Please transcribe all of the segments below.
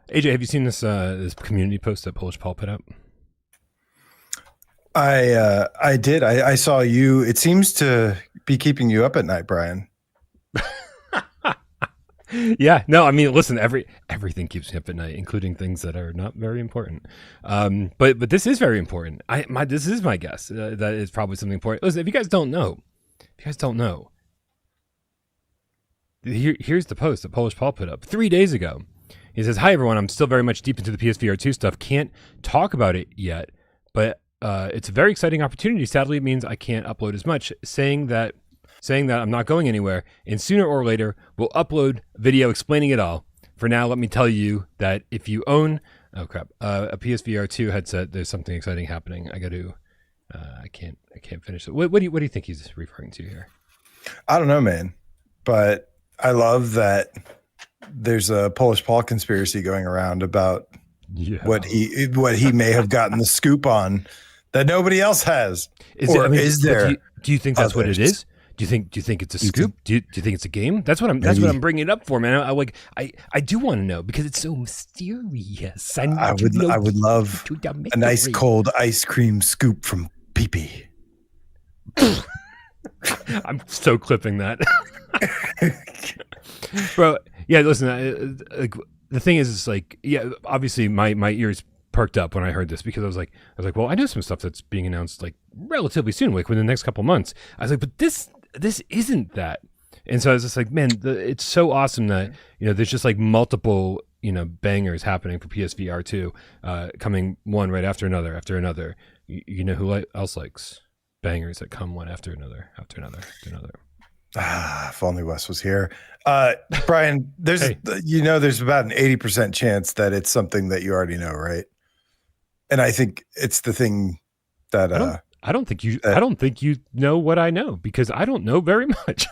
AJ, have you seen this this community post that Polish Paul put out? I did. I saw you. It seems to be keeping you up at night, Brian. Yeah, no, I mean, listen, everything keeps me up at night, including things that are not very important. But this is very important. This is my guess that is probably something important. Listen, if you guys don't know, here's the post that Polish Paul put up 3 days ago. He says, "Hi everyone, I'm still very much deep into the PSVR2 stuff. Can't talk about it yet, but it's a very exciting opportunity. Sadly, it means I can't upload as much. Saying that I'm not going anywhere, and sooner or later we'll upload a video explaining it all. For now, let me tell you that if you own a PSVR2 headset, there's something exciting happening. I can't finish it. What do you think he's referring to here? I don't know, man, but I love that there's a Polish Paul conspiracy going around about what he may have gotten the scoop on that nobody else has. Is there? Do you think that's what it is? Do you think it's a scoop? Do you think it's a game? That's what I'm bringing it up for, man. I do want to know because it's so mysterious. I would love a nice cold ice cream scoop from Pee-Pee. I'm so clipping that. Bro, yeah, listen, the thing is, it's like, yeah, obviously my ears perked up when I heard this because I was like, well, I know some stuff that's being announced like relatively soon, like within the next couple months. I was like, but this isn't that. And so I was just like, man, it's so awesome that, there's just like multiple, bangers happening for PSVR2, coming one right after another. You know who else likes bangers that come one after another. If only Wes was here. Brian, there's about an 80% chance that it's something that you already know, right? And I think it's the thing that I don't think you know what I know because I don't know very much.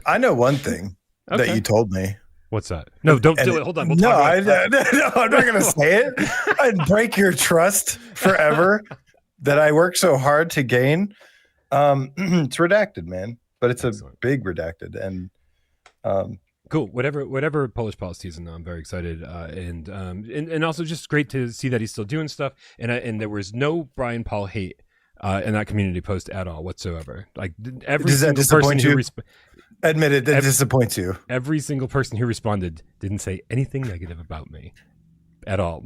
I know one thing that you told me. What's that? No, don't do it. Hold on. No, I'm not going to say it. I'd break your trust forever that I work so hard to gain. It's redacted, man, but it's excellent. A big redacted and cool. Whatever Polish policy is, I'm very excited, and also just great to see that he's still doing stuff. And there was no Brian Paul hate in that community post at all whatsoever. Like every single person who admitted that disappoints you. Every single person who responded didn't say anything negative about me at all.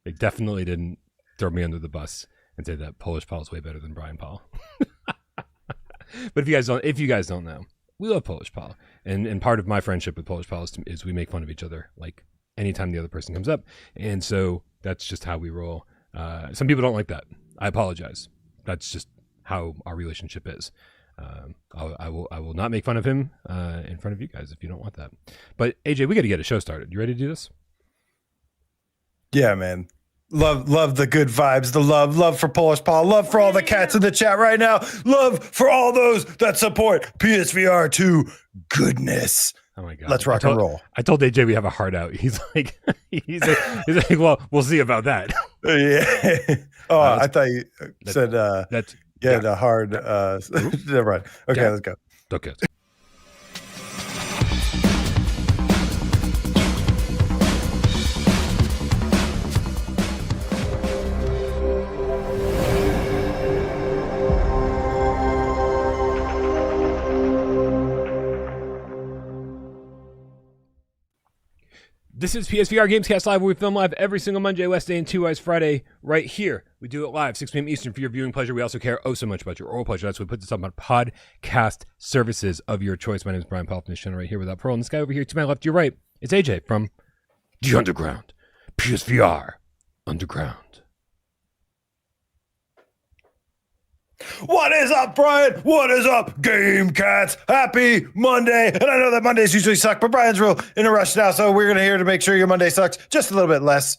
They definitely didn't throw me under the bus and say that Polish Paul is way better than Brian Paul. But if you guys don't know, we love Polish Paul, and part of my friendship with Polish Paul is we make fun of each other like anytime the other person comes up, and so that's just how we roll. Some people don't like that. I apologize. That's just how our relationship is. I will not make fun of him in front of you guys if you don't want that. But AJ, we got to get a show started. You ready to do this? Yeah, man. Love the good vibes, the love for Polish Paul, love for all the cats in the chat right now, love for all those that support PSVR2 goodness. Oh my God. Let's rock and roll. I told AJ we have a heart out. He's like, well, we'll see about that. Yeah. Oh, I thought you said the hard. Never mind. Okay, yeah. Let's go. Okay. This is PSVR GameScast Live, where we film live every single Monday, Wednesday, and 2 Eyes Friday right here. We do it live, 6 p.m. Eastern for your viewing pleasure. We also care so much about your oral pleasure. That's why we put this up on podcast services of your choice. My name is Brian Paul from this channel right here without Parole. And this guy over here to my left, to your right, it's AJ from The Underground, PSVR Underground. What is up, Brian? What is up, Game Cats? Happy Monday. And I know that Mondays usually suck, but Brian's real in a rush now, so we're going to here to make sure your Monday sucks just a little bit less.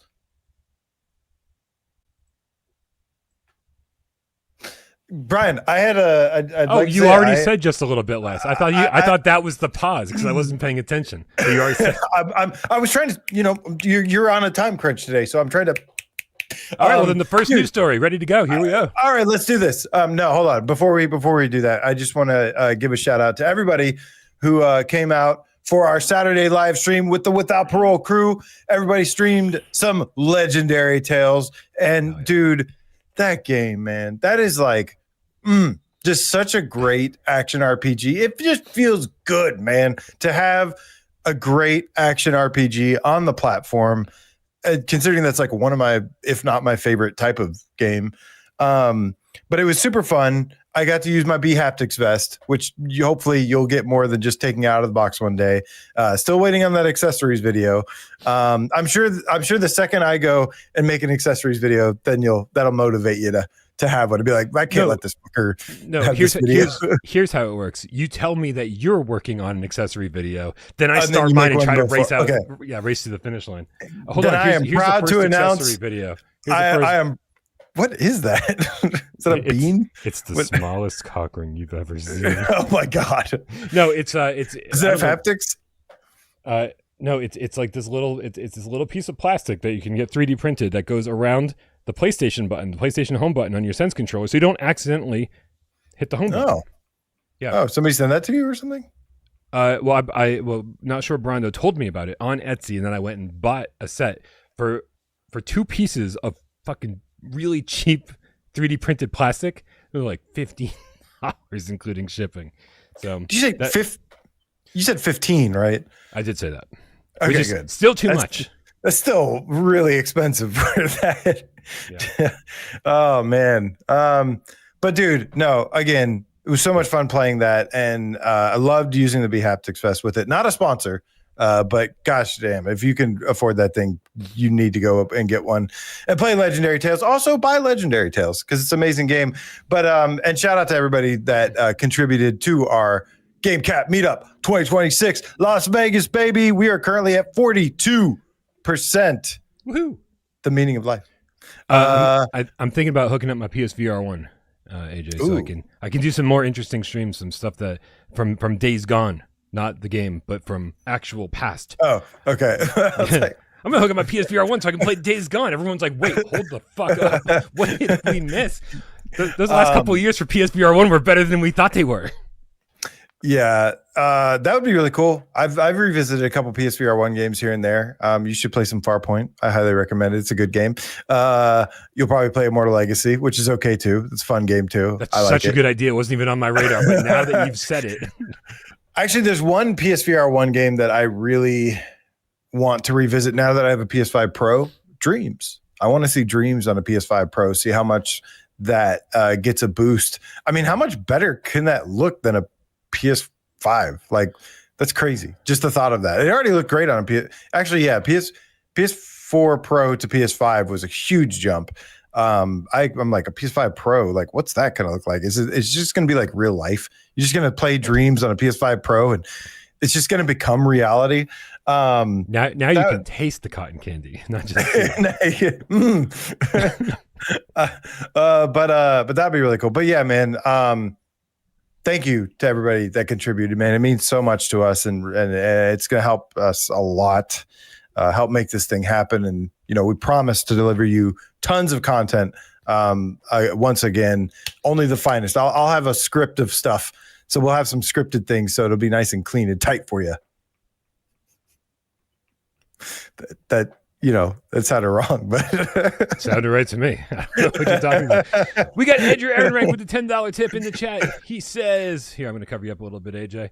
Brian, I had you already said just a little bit less. I thought that was the pause because I wasn't paying attention. So you already said. I was trying to, you're on a time crunch today, so I'm trying to. All right, well then the first news story, ready to go. Here we go. All right, let's do this. No, hold on. Before we do that, I just want to give a shout out to everybody who came out for our Saturday live stream with the Without Parole crew. Everybody streamed some legendary tales. And dude, that game, man, that is like just such a great action RPG. It just feels good, man, to have a great action RPG on the platform, considering that's like one of my, if not my favorite type of game. But it was super fun. I got to use my B-Haptics vest, which hopefully you'll get more than just taking out of the box one day. Still waiting on that accessories video. I'm sure the second I go and make an accessories video, then that'll motivate you to have one, to be like, I can't let this fucker have this video. Here's how it works. You tell me that you're working on an accessory video, then I start mine and try to race out. Okay. Yeah, race to the finish line. Hold on. I am proud to announce video. I am. What is that? Is that a bean? It's the smallest cock ring you've ever seen. Oh my god! No, it's. Does it have haptics? No, it's like this little. It's this little piece of plastic that you can get 3D printed that goes around the PlayStation button, the PlayStation home button on your Sense controller, so you don't accidentally hit the home button. Oh, yeah. Oh, somebody sent that to you or something? Well, I not sure. Brando told me about it on Etsy, and then I went and bought a set for 2 pieces of fucking really cheap 3D printed plastic. They were like $15, including shipping. So did you say you said 15, right? I did say that. Okay, good. Still too much. That's still really expensive for that. Yeah. Oh man. But dude, no, again, it was so much fun playing that, and I loved using the B-Haptics Fest with it. Not a sponsor, but gosh damn, if you can afford that thing, you need to go up and get one and play Legendary Tales. Also buy Legendary Tales because it's an amazing game. But and shout out to everybody that contributed to our Gamecat Meetup 2026 Las Vegas, baby. We are currently at 42%. Woohoo! The meaning of life. I'm thinking about hooking up my PSVR1, AJ, so I can do some more interesting streams, some stuff that from Days Gone. Not the game, but from actual past. Oh, okay. I'm going to hook up my PSVR1 so I can play Days Gone. Everyone's like, wait, hold the fuck up. What did we miss? Those last couple of years for PSVR1 were better than we thought they were. Yeah, that would be really cool. I've revisited a couple PSVR1 games here and there. You should play some Farpoint. I highly recommend it. It's a good game. You'll probably play Immortal Legacy, which is okay too. It's a fun game too. That's such a good idea. It wasn't even on my radar, but now that you've said it. Actually, there's one PSVR1 game that I really want to revisit now that I have a PS5 Pro. Dreams. I want to see Dreams on a PS5 Pro, see how much that gets a boost. I mean, how much better can that look than a PS5? Like, that's crazy. Just the thought of that. It already looked great on a PS. Actually, yeah, PS4 Pro to PS5 was a huge jump. I'm like, a PS5 Pro, like, what's that gonna look like? It's just gonna be like real life? You're just gonna play Dreams on a PS5 Pro and it's just gonna become reality. Now you can taste the cotton candy, not just but that'd be really cool. But yeah, man, thank you to everybody that contributed, man. It means so much to us, and it's gonna help us a lot, help make this thing happen. And we promise to deliver you tons of content. Once again, only the finest. I'll have a script of stuff, so we'll have some scripted things, so it'll be nice and clean and tight for you. That sounded wrong, but sounded right to me. I don't know what you're talking about. We got Andrew Ehrenreich with the $10 tip in the chat. He says, "Here, I'm going to cover you up a little bit, AJ.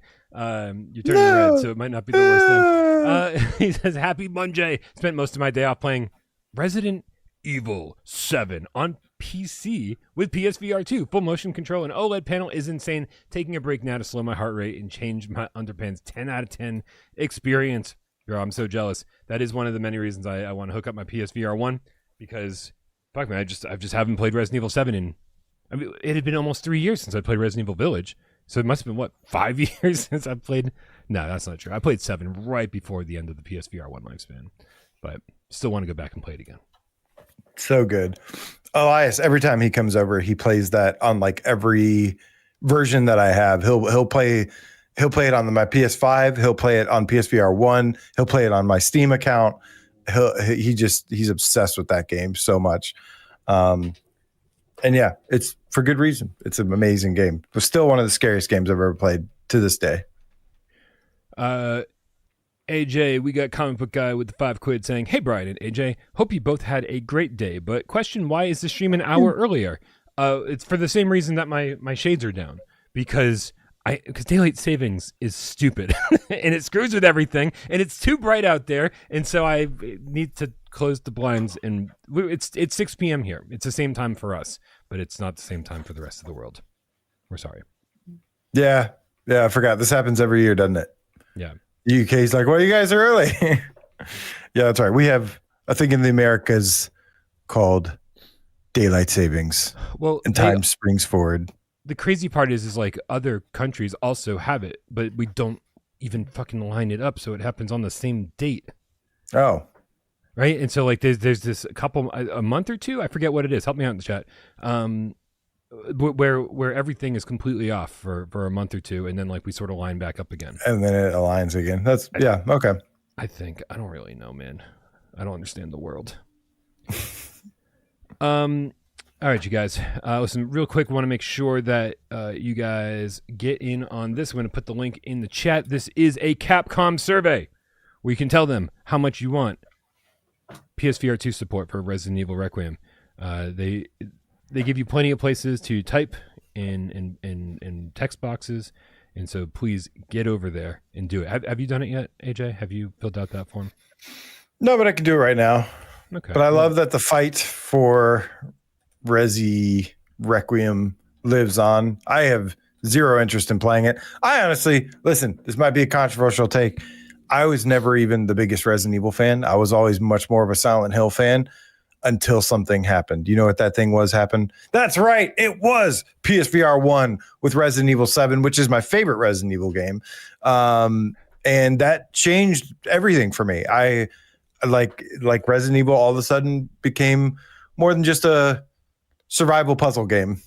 You're turning red, so it might not be the worst thing." He says, "Happy Monday. Spent most of my day off playing Resident Evil 7 on PC with PSVR2. Full motion control and OLED panel is insane. Taking a break now to slow my heart rate and change my underpants. 10 out of 10 experience." Girl, I'm so jealous. That is one of the many reasons I want to hook up my PSVR1, because fuck man, I just haven't played Resident Evil 7 in. I mean, it had been almost 3 years since I played Resident Evil Village, so it must have been 5 years since I played. No, that's not true. I played 7 right before the end of the PSVR1 lifespan, but still want to go back and play it again. So good. Elias, every time he comes over, he plays that on like every version that I have. He'll play it on my PS5. He'll play it on PSVR1. He'll play it on my Steam account. He's obsessed with that game so much. And yeah, it's for good reason. It's an amazing game. It was still one of the scariest games I've ever played to this day. AJ, we got comic book guy with the £5 saying, "Hey Brian and AJ, hope you both had a great day. But question: why is the stream an hour earlier? It's for the same reason that my shades are down because daylight savings is stupid and it screws with everything and it's too bright out there, and so I need to close the blinds. And it's 6 p.m. here. It's the same time for us, but it's not the same time for the rest of the world. We're sorry." Yeah, I forgot. This happens every year, doesn't it? Yeah. UK's like, well, you guys are early. Yeah, that's right. We have a thing in the Americas called daylight savings. Well, and time springs forward. The crazy part is like other countries also have it, but we don't even fucking line it up so it happens on the same date. Oh. Right? And so like there's this a month or two, I forget what it is. Help me out in the chat. Where everything is completely off for a month or two, and then like we sort of line back up again, and then it aligns again. Okay. I don't really know, man. I don't understand the world. All right, you guys. Listen, real quick. Want to make sure that you guys get in on this. I'm going to put the link in the chat. This is a Capcom survey where you can tell them how much you want PSVR2 support for Resident Evil Requiem. They give you plenty of places to type in text boxes, and so please get over there and do it. Have you done it yet, AJ? Have you filled out that form? No, but I can do it right now. Okay. But I love that the fight for Resi Requiem lives on. I have zero interest in playing it. I honestly, listen, this might be a controversial take. I was never even the biggest Resident Evil fan. I was always much more of a Silent Hill fan. Until something happened. You know what that thing happened? That's right. It was PSVR1 with Resident Evil 7, which is my favorite Resident Evil game. And that changed everything for me. I like Resident Evil all of a sudden became more than just a survival puzzle game.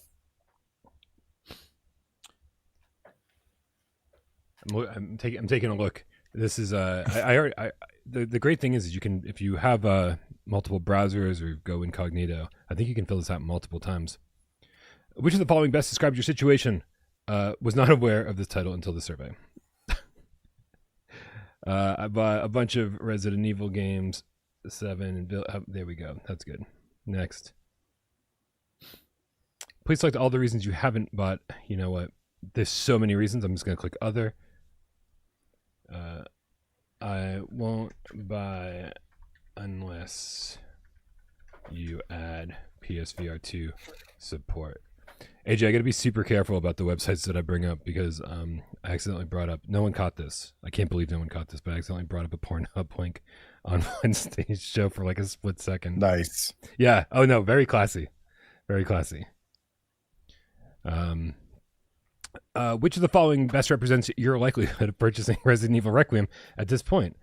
I'm taking a look. This is the great thing is you can, if you have multiple browsers or go incognito, I think you can fill this out multiple times. Which of the following best describes your situation? Was not aware of this title until the survey. I bought a bunch of Resident Evil games, 7, and there we go. That's good. Next. Please select all the reasons you haven't bought. You know what? There's so many reasons. I'm just going to click other. I won't buy unless you add PSVR2 support. AJ, I got to be super careful about the websites that I bring up because I accidentally brought up, no one caught this. I can't believe no one caught this, but I accidentally brought up a Pornhub link on Wednesday's show for like a split second. Nice. Yeah. Oh no, very classy. Very classy. Which of the following best represents your likelihood of purchasing Resident Evil Requiem at this point?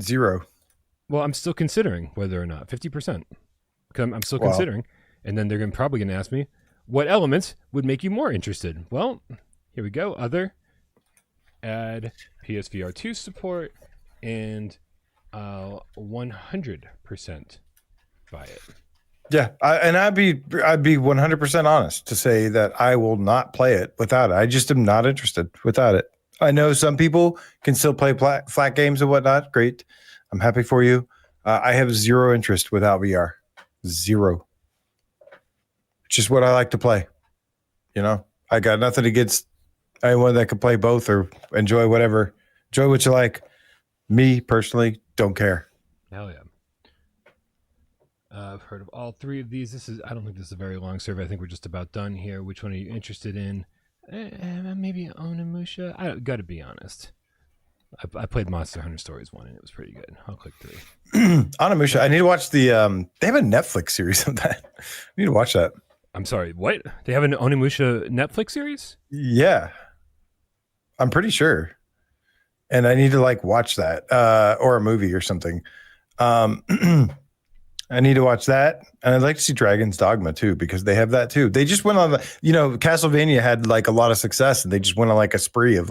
0. Well, I'm still considering whether or not 50%. I'm still considering, and then they're probably going to ask me what elements would make you more interested. Well, here we go. Other, add PSVR2 support, and I'll 100% buy it. Yeah, I'd be 100% honest to say that I will not play it without it. I just am not interested without it. I know some people can still play flat games and whatnot. Great. I'm happy for you. I have zero interest without VR. Zero. It's just what I like to play. You know, I got nothing against anyone that can play both or enjoy whatever. Enjoy what you like. Me, personally, don't care. Hell yeah. I've heard of all 3 of these. I don't think this is a very long survey. I think we're just about done here. Which one are you interested in? Maybe Onimusha. I got to be honest. I played Monster Hunter Stories 1 and it was pretty good. I'll click 3. Onimusha. I need to watch the. They have a Netflix series of that. I need to watch that. I'm sorry. What? They have an Onimusha Netflix series? Yeah, I'm pretty sure. And I need to watch that or a movie or something. I need to watch that. And I'd like to see Dragon's Dogma too, because they have that too. They just went on Castlevania had a lot of success and they just went on a spree of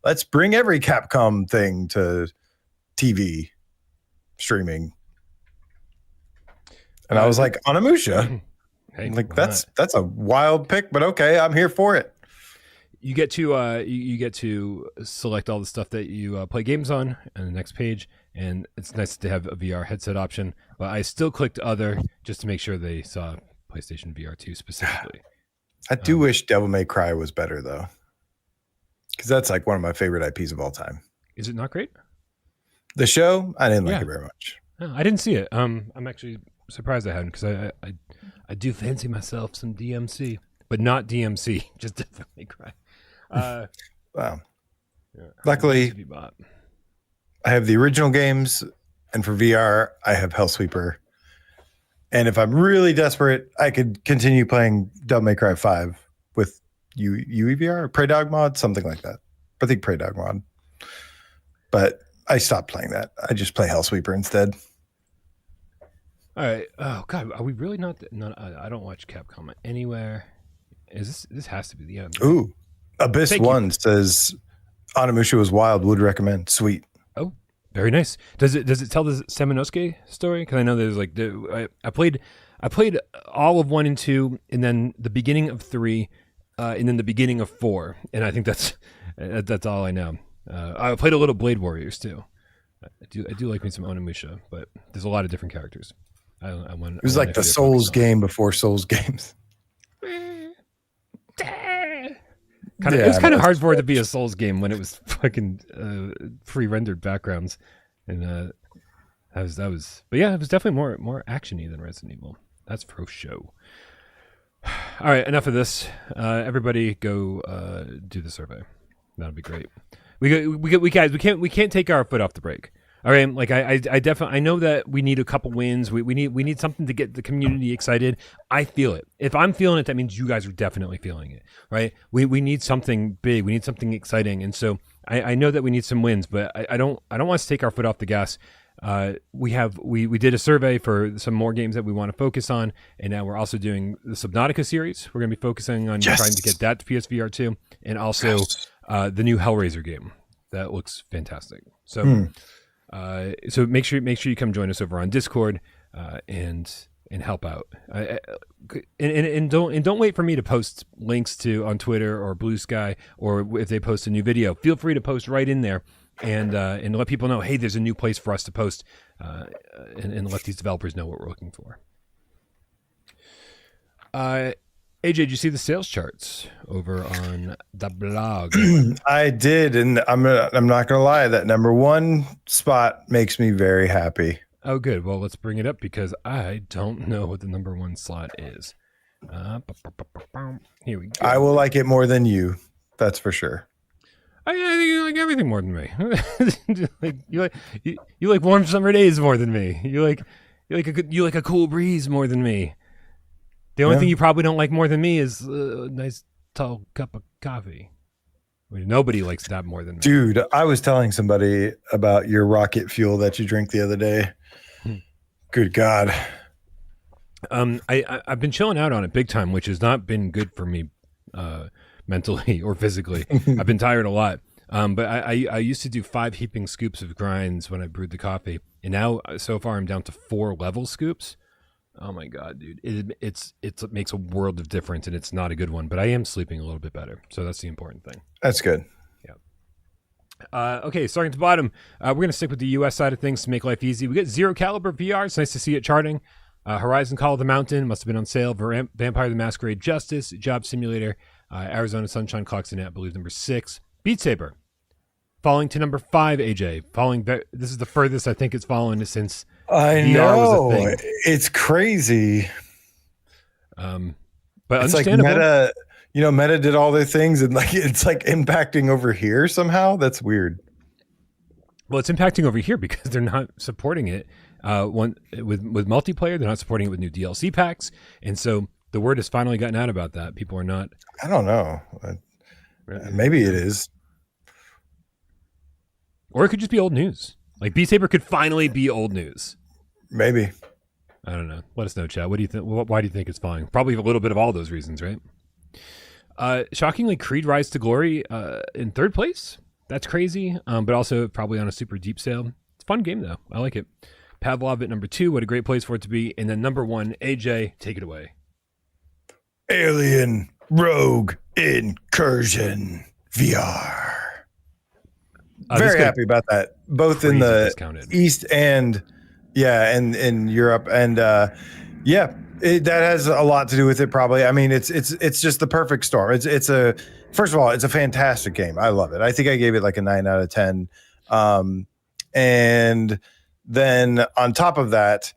let's bring every Capcom thing to TV streaming. And I was like, Onimusha. Hey, that's a wild pick, but okay, I'm here for it. you get to you get to select all the stuff that you play games on the next page, and it's nice to have a VR headset option. But I still clicked other just to make sure they saw PlayStation VR2 specifically. I do wish Devil May Cry was better though, because that's like one of my favorite IPs of all time. Is it not great? The show, I didn't like it very much. No, I didn't see it. I'm actually surprised I hadn't, because I do fancy myself some DMC, but not DMC, just Devil May Cry. Wow. Yeah, luckily, I have the original games, and for VR, I have Hellsweeper. And if I'm really desperate, I could continue playing Devil May Cry 5 with UEVR or Prey Dog mod, something like that. I think Prey Dog mod. But I stopped playing that. I just play Hellsweeper instead. All right. Oh God, are we really not? I don't watch Capcom anywhere. This has to be the end? Ooh, Abyss One says Onimusha was wild. Would recommend. Sweet. Oh, very nice. Does it tell the Seminosuke story? Because I know there's like I played all of 1 and 2, and then the beginning of 3, and then the beginning of 4, and I think that's all I know. I played a little Blade Warriors too. I do like me some Onimusha, but there's a lot of different characters. It was like the Souls game before Souls games. It was kind of hard for it to be a Souls game when it was fucking pre-rendered backgrounds, and that was. But yeah, it was definitely more actiony than Resident Evil. That's for show. All right, enough of this. Everybody, go do the survey. That'll be great. We can't take our foot off the brake. All right, like I definitely, I know that we need a couple wins. We need something to get the community excited. I feel it. If I'm feeling it, that means you guys are definitely feeling it, right? We need something big. We need something exciting, and so I know that we need some wins, but I don't want us to take our foot off the gas. We did a survey for some more games that we want to focus on, and now we're also doing the Subnautica series. We're going to be focusing on trying to get that to PSVR2, and also the new Hellraiser game that looks fantastic. So. So make sure you come join us over on Discord and help out. And don't wait for me to post links on Twitter or Blue Sky, or if they post a new video, feel free to post right in there and let people know, hey, there's a new place for us to post, and let these developers know what we're looking for. AJ, did you see the sales charts over on the blog? I did, and I'm not gonna lie, that number 1 spot makes me very happy. Oh, good. Well, let's bring it up because I don't know what the number 1 slot is. Here we go. I will like it more than you. That's for sure. I think you like everything more than me. you like warm summer days more than me. You like a cool breeze more than me. The only thing you probably don't like more than me is a nice tall cup of coffee. I mean, nobody likes that more than me. Dude, I was telling somebody about your rocket fuel that you drink the other day. Good God. I've been chilling out on it big time, which has not been good for me mentally or physically. I've been tired a lot. But I used to do 5 heaping scoops of grinds when I brewed the coffee. And now, so far, I'm down to 4 level scoops. Oh my God, dude. It makes a world of difference, and it's not a good one, but I am sleeping a little bit better. So that's the important thing. That's good. Yeah. Okay, starting at the bottom, we're going to stick with the US side of things to make life easy. We get Zero Caliber VR. It's nice to see it charting. Horizon Call of the Mountain must have been on sale. Vampire the Masquerade Justice, Job Simulator, Arizona Sunshine clocks in at, I believe, number 6. Beat Saber, falling to number 5, AJ. This is the furthest I think it's fallen since I VR know. was a thing. It's crazy. But it's understandable. like Meta did all their things, and it's impacting over here somehow. That's weird. Well, it's impacting over here because they're not supporting it. With multiplayer, they're not supporting it with new DLC packs, and so the word has finally gotten out about that. People are not. I don't know. Maybe it is, or it could just be old news. Like Beat Saber could finally be old news. Maybe. I don't know. Let us know, chat. What do you think? Why do you think it's falling? Probably a little bit of all those reasons, right? Shockingly, Creed Rise to Glory in 3rd place. That's crazy, but also probably on a super deep sale. It's a fun game, though. I like it. Pavlov at number 2. What a great place for it to be. And then number 1, AJ, take it away. Alien Rogue Incursion VR. Very happy about that, both in the discounted. East and in Europe, and that has a lot to do with it. Probably, I mean, it's just the perfect storm. It's first of all, it's a fantastic game. I love it. I think I gave it like a 9 out of 10. And then on top of that,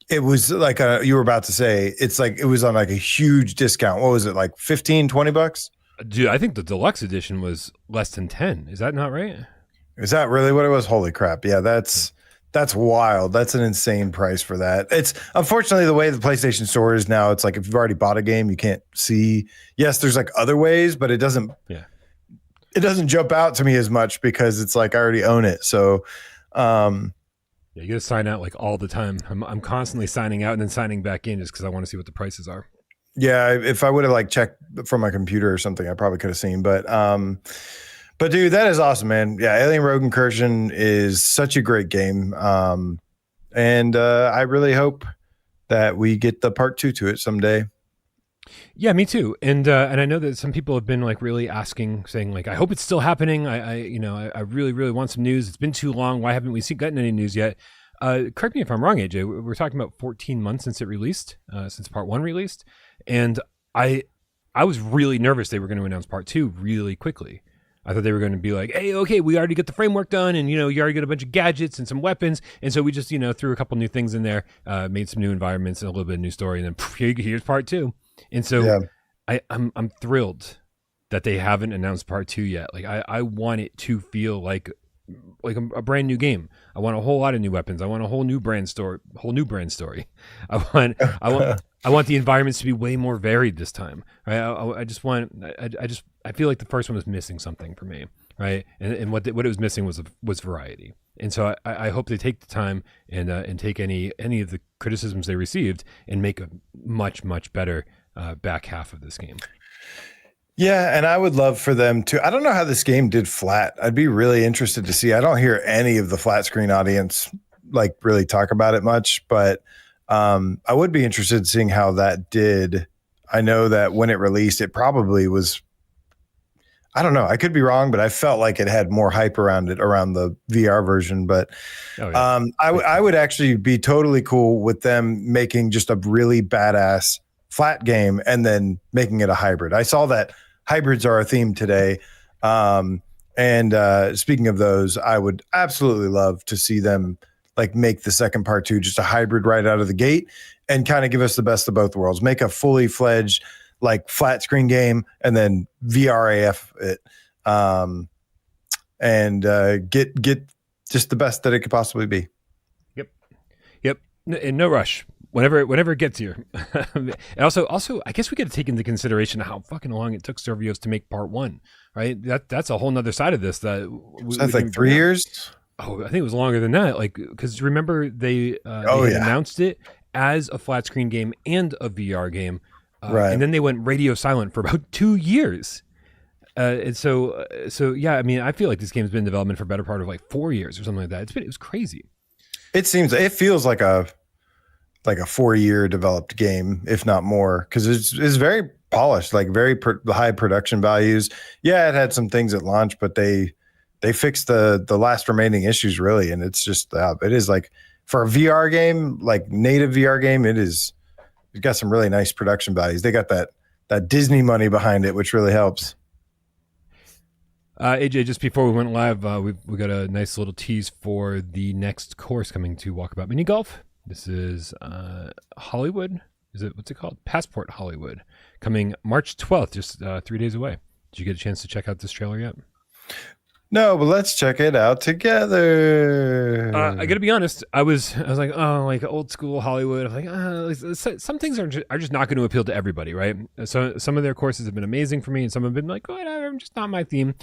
it was like you were about to say, it's like it was on like a huge discount. What was it, like $15-20? Dude, I think the deluxe edition was less than 10. Is that not right? Is that really what it was? Holy crap. Yeah, that's wild. That's an insane price for that. It's unfortunately the way the PlayStation Store is now. It's like if you've already bought a game, you can't see. Yes, there's like other ways, but it doesn't jump out to me as much because it's like I already own it. So you got to sign out like all the time. I'm constantly signing out and then signing back in just because I want to see what the prices are. Yeah, if I would have like checked from my computer or something, I probably could have seen. But dude, that is awesome, man. Yeah, Alien Rogue Incursion is such a great game, and I really hope that we get the part 2 to it someday. Yeah, me too. And I know that some people have been like really asking, saying like, I hope it's still happening. I really, really want some news. It's been too long. Why haven't we gotten any news yet? Correct me if I'm wrong, AJ. We're talking about 14 months since it released, since part 1 released. And I was really nervous they were going to announce part 2 really quickly. I thought they were going to be like, hey, okay, we already get the framework done, and you already get a bunch of gadgets and some weapons, and so we just threw a couple new things in there, made some new environments and a little bit of new story, and then here's part 2. And so I'm thrilled that they haven't announced part 2 yet. Like I want it to feel like a brand new game. I want a whole lot of new weapons. I want a whole new brand story. I want the environments to be way more varied this time. Right? I feel like the first one was missing something for me. Right. And what it was missing was variety. And so I hope they take the time and take any of the criticisms they received and make a much, much better back half of this game. Yeah, and I would love for them to. I don't know how this game did flat. I'd be really interested to see. I don't hear any of the flat screen audience like really talk about it much, but I would be interested in seeing how that did. I know that when it released, it probably was. I don't know. I could be wrong, but I felt like it had more hype around it, around the VR version. But I would actually be totally cool with them making just a really badass flat game and then making it a hybrid. I saw that hybrids are a theme today. And speaking of those, I would absolutely love to see them like make the second part 2 just a hybrid right out of the gate and kind of give us the best of both worlds. Make a fully fledged like flat screen game and then VRAF it, and get just the best that it could possibly be. Yep. And no rush. Whenever it gets here. And also, I guess we got to take into consideration how fucking long it took Survios to make part 1, right? That's a whole nother side of this. That's like 3 years. Oh, I think it was longer than that. Like, because remember they announced it as a flat screen game and a VR game, right? And then they went radio silent for about 2 years. And so yeah, I mean, I feel like this game's been in development for a better part of like 4 years or something like that. It was crazy. It feels like a 4-year developed game, if not more, because it's very polished, like very high production values. Yeah, it had some things at launch, but they fixed the last remaining issues really, and it's just it is like for a VR game, like native VR game, it's got some really nice production values. They got that Disney money behind it, which really helps. AJ, just before we went live, we got a nice little tease for the next course coming to Walkabout Mini Golf. This is Hollywood. What's it called? Passport Hollywood. Coming March 12th, just 3 days away. Did you get a chance to check out this trailer yet? No, but let's check it out together. I got to be honest. I was like, oh, like old school Hollywood. I'm like, some things are just not going to appeal to everybody, right? So some of their courses have been amazing for me, and some have been like, whatever, just not my theme.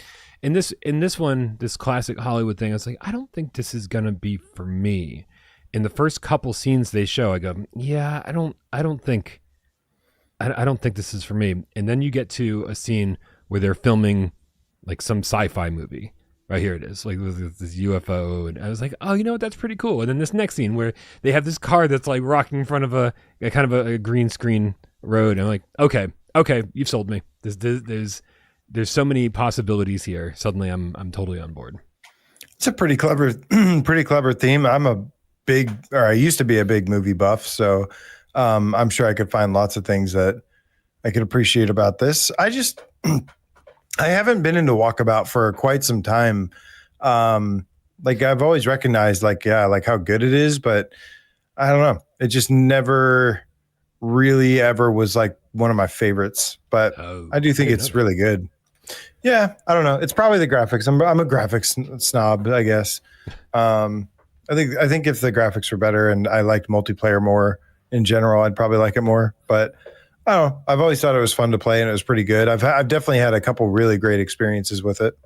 In this one, this classic Hollywood thing, I was like, I don't think this is going to be for me. In the first couple scenes they show, I go, yeah, I don't think this is for me. And then you get to a scene where they're filming like some sci-fi movie. Right, here it is, like with this UFO, and I was like, oh, you know what, that's pretty cool. And then this next scene where they have this car that's like rocking in front of a kind of a green screen road, and I'm like, okay, Okay, you've sold me. There's so many possibilities here. Suddenly, I'm totally on board. It's a pretty clever theme. I used to be a big movie buff, so I'm sure I could find lots of things that I could appreciate about this. I haven't been into Walkabout for quite some time. Like I've always recognized like how good it is, but I don't know. It just never really ever was like one of my favorites, but I do think it's really good. Yeah, I don't know. It's probably the graphics. I'm a graphics snob, I guess. I think if the graphics were better and I liked multiplayer more in general, I'd probably like it more. But I don't know. I've always thought it was fun to play and it was pretty good. I've definitely had a couple really great experiences with it.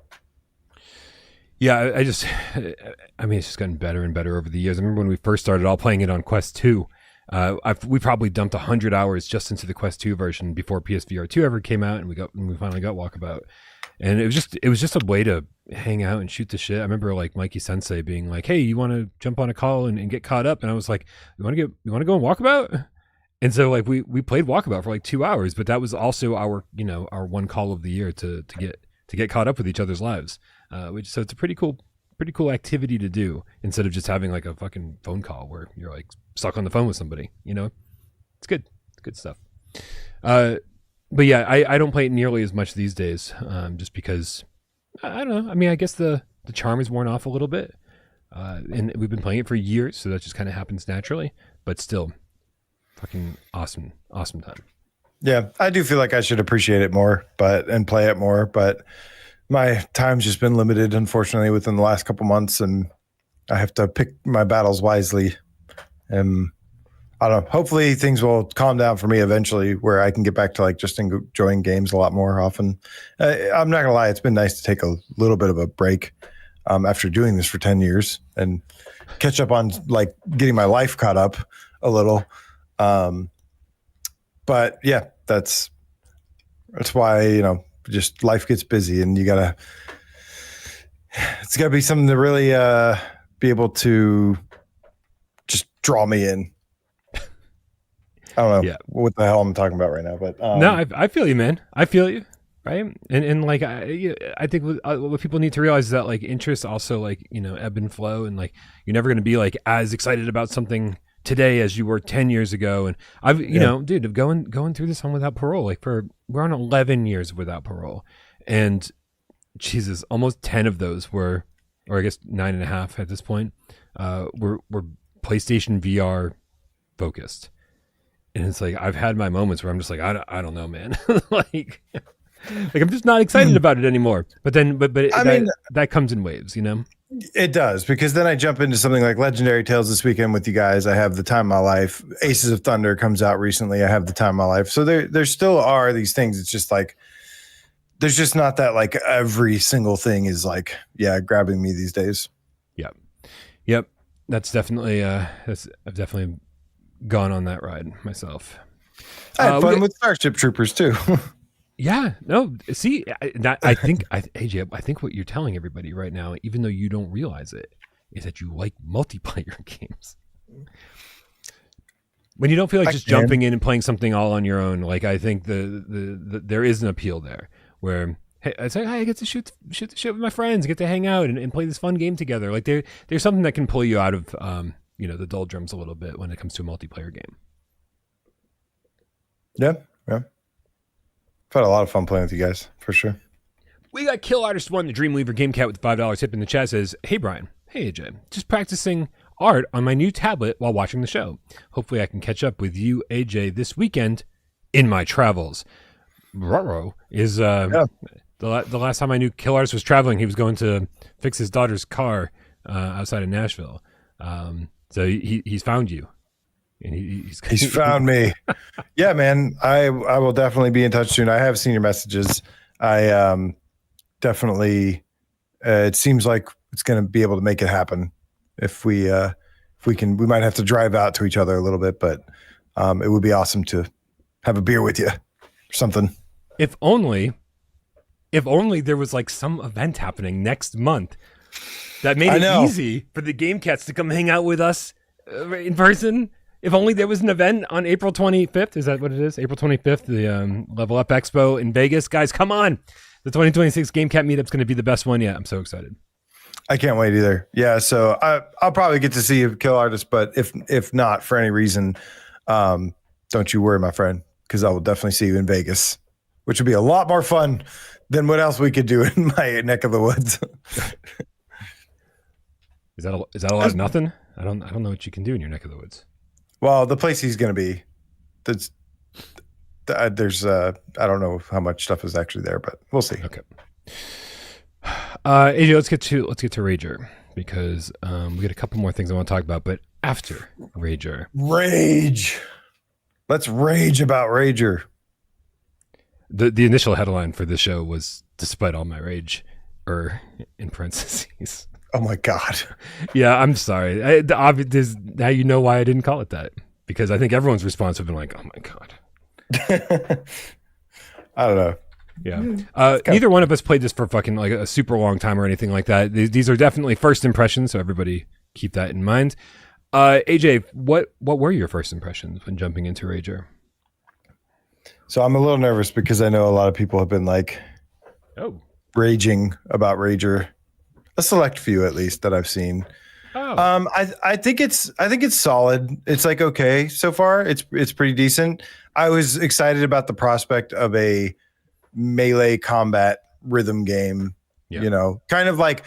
Yeah, it's just gotten better and better over the years. I remember when we first started all playing it on Quest 2. We probably dumped 100 hours just into the Quest 2 version before PSVR2 ever came out, and we finally got Walkabout. And it was just a way to hang out and shoot the shit. I remember like Mikey Sensei being like, "Hey, you want to jump on a call and get caught up?" And I was like, "You want to go on Walkabout?" And so like we played Walkabout for like 2 hours, but that was also our one call of the year to get caught up with each other's lives. So it's a pretty cool activity to do instead of just having like a fucking phone call where you're like stuck on the phone with somebody. It's good. It's good stuff. But yeah, I don't play it nearly as much these days, just because I don't know. I mean, I guess the charm is worn off a little bit, and we've been playing it for years, so that just kind of happens naturally. But still, fucking awesome time. Yeah, I do feel like I should appreciate it more, and play it more, but my time's just been limited, unfortunately, within the last couple months, and I have to pick my battles wisely. And I don't know. Hopefully, things will calm down for me eventually, where I can get back to like just enjoying games a lot more often. I'm not gonna lie; it's been nice to take a little bit of a break after doing this for 10 years and catch up on like getting my life caught up a little. But yeah, that's why just life gets busy and it's gotta be something to really be able to just draw me in. I don't know what the hell I'm talking about right now, but no, I feel you, man. I feel you, right? And like I think what people need to realize is that like interests also like ebb and flow, and like you're never going to be like as excited about something today as you were 10 years ago. And I've dude, going through this one without Parole, like we're on 11 years without Parole, and Jesus, almost 10 of those were, or I guess 9.5 at this point, were PlayStation VR focused. And it's like I've had my moments where I'm just like I don't know, man. like I'm just not excited about it anymore. But that comes in waves, It does, because then I jump into something like Legendary Tales this weekend with you guys. I have the time of my life. Aces of Thunder comes out recently. I have the time of my life. So there still are these things. It's just like there's just not that like every single thing is like grabbing me these days. Yep. That's definitely I've definitely gone on that ride myself. I had fun with Starship Troopers too. Yeah, no. See, I think AJ, I think what you're telling everybody right now, even though you don't realize it, is that you like multiplayer games. When you don't feel like just jumping in and playing something all on your own, like I think the there is an appeal there where hey, it's like, I get to shoot the shit with my friends, get to hang out and play this fun game together. Like there's something that can pull you out of the doldrums a little bit when it comes to a multiplayer game. Yeah. I've had a lot of fun playing with you guys, for sure. We got Kill Artist 1, the Dreamweaver Gamecat with $5 tip in the chat says, "Hey Brian, hey AJ, just practicing art on my new tablet while watching the show. Hopefully I can catch up with you, AJ, this weekend in my travels." Roro is the last time I knew Kill Artist was traveling, he was going to fix his daughter's car outside of Nashville. So he's found you. And he's found me. Yeah, man. I will definitely be in touch soon. I have seen your messages. I definitely. It seems like it's going to be able to make it happen. If we can, we might have to drive out to each other a little bit, but it would be awesome to have a beer with you or something. If only there was like some event happening next month that made it easy for the Gamecats to come hang out with us in person. If only there was an event on April 25th. Is that what it is? April 25th, the Level Up Expo in Vegas. Guys, come on. The 2026 Gamecat Meetup is going to be the best one yet. I'm so excited. I can't wait either. Yeah, so I'll probably get to see you, Kill Artist, but if not for any reason, don't you worry, my friend, because I will definitely see you in Vegas, which would be a lot more fun than what else we could do in my neck of the woods. Is that a lot of nothing? I don't know what you can do in your neck of the woods. Well, the place he's going to be, there's I don't know how much stuff is actually there, but we'll see. Okay. AJ, let's get to Rager, because we got a couple more things I want to talk about, but after Rager. Rage. Let's rage about Rager. The initial headline for this show was "Despite all my rage," or in parentheses. Oh my God. Yeah, I'm sorry. Now you know why I didn't call it that, because I think everyone's response would have been like, "Oh my God." I don't know. Yeah. Neither one of us played this for fucking like a super long time or anything like that. These are definitely first impressions, so everybody keep that in mind. AJ, what were your first impressions when jumping into Rager? So I'm a little nervous because I know a lot of people have been like, raging about Rager. A select few, at least, that I've seen. Oh. I think it's solid. It's like okay so far. It's pretty decent. I was excited about the prospect of a melee combat rhythm game. Yeah. You know, kind of like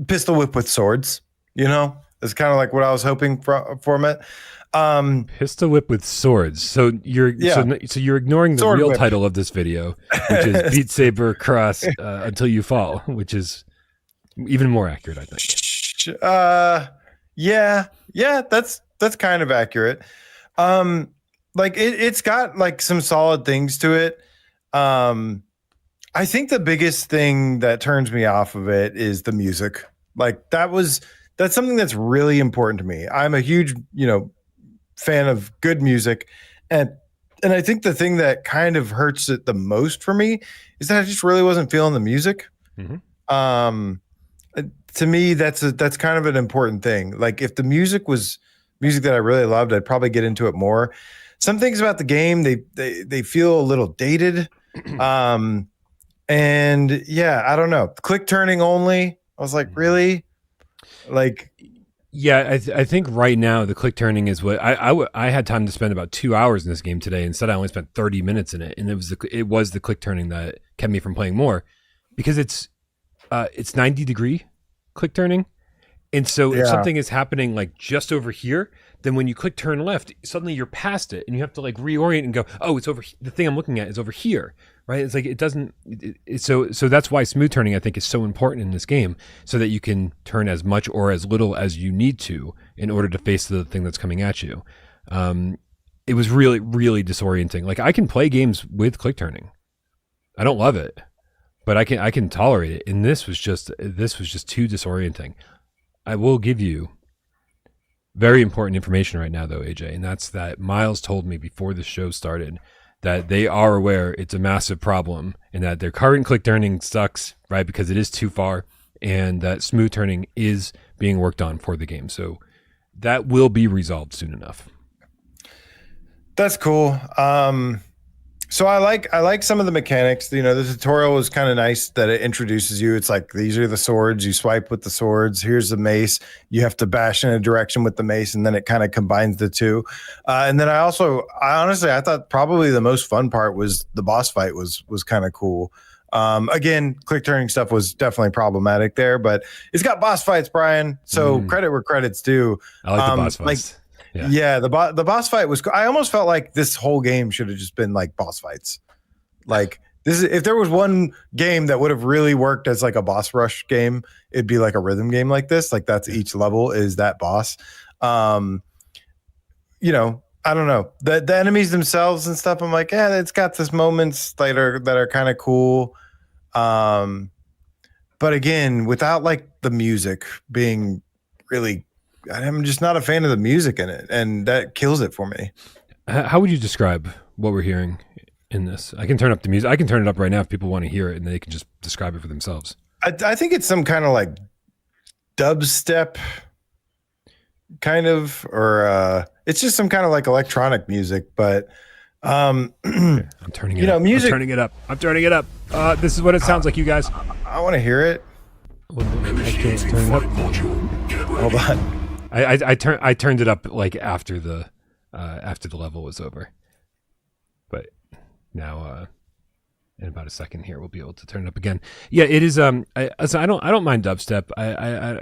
Pistol Whip with swords. You know, it's kind of like what I was hoping from it. Pistol Whip with swords. So you're so you're ignoring the Sword real whip. Title of this video, which is Beat Saber Cross Until You Fall, which is even more accurate, I think. Yeah, that's kind of accurate. Like it's got like some solid things to it. I think the biggest thing that turns me off of it is the music. Like that's something that's really important to me. I'm a huge, fan of good music, and I think the thing that kind of hurts it the most for me is that I just really wasn't feeling the music. Mm-hmm. To me, that's kind of an important thing. Like if the music was music that I really loved, I'd probably get into it more. Some things about the game, they feel a little dated. And yeah, I don't know. Click turning only. I was like, really? Like, yeah, I think right now the click turning is what I had time to spend about 2 hours in this game today. Instead, I only spent 30 minutes in it, and it was the click turning that kept me from playing more, because it's 90-degree click turning, and so if something is happening like just over here, then when you click turn left, suddenly you're past it, and you have to like reorient and go, oh, it's over. The thing I'm looking at is over here, right? It's like it doesn't. So that's why smooth turning, I think, is so important in this game, so that you can turn as much or as little as you need to in order to face the thing that's coming at you. It was really, really disorienting. Like I can play games with click turning. I don't love it, but I can tolerate it. And this was just too disorienting. I will give you very important information right now, though, AJ, and that's that Miles told me before the show started that they are aware it's a massive problem and that their current click turning sucks, right, because it is too far, and that smooth turning is being worked on for the game. So that will be resolved soon enough. That's cool. So I like some of the mechanics. The tutorial was kind of nice that it introduces you. It's like, these are the swords. You swipe with the swords. Here's the mace. You have to bash in a direction with the mace, and then it kind of combines the two. And then I honestly thought probably the most fun part was the boss fight was kind of cool. Again, click turning stuff was definitely problematic there, but it's got boss fights, Brian. So credit where credit's due. I like the boss fights. Yeah, the boss fight was. I almost felt like this whole game should have just been like boss fights. Like this is, if there was one game that would have really worked as like a boss rush game, it'd be like a rhythm game like this. Like that's each level is that boss. I don't know, the enemies themselves and stuff. I'm like, it's got this moments that are kind of cool. But again, without like the music being really. I'm just not a fan of the music in it, and that kills it for me. How would you describe what we're hearing in this? I can turn up the music. I can turn it up right now if people want to hear it, and they can just describe it for themselves. I think it's some kind of like dubstep kind of, or It's just some kind of like electronic music, but I'm turning it up. Music. I'm turning it up. This is what it sounds like, you guys. I want to hear it. Hold on. I turned it up like after the level was over, but now in about a second here we'll be able to turn it up again. Yeah, it is. I don't mind dubstep. I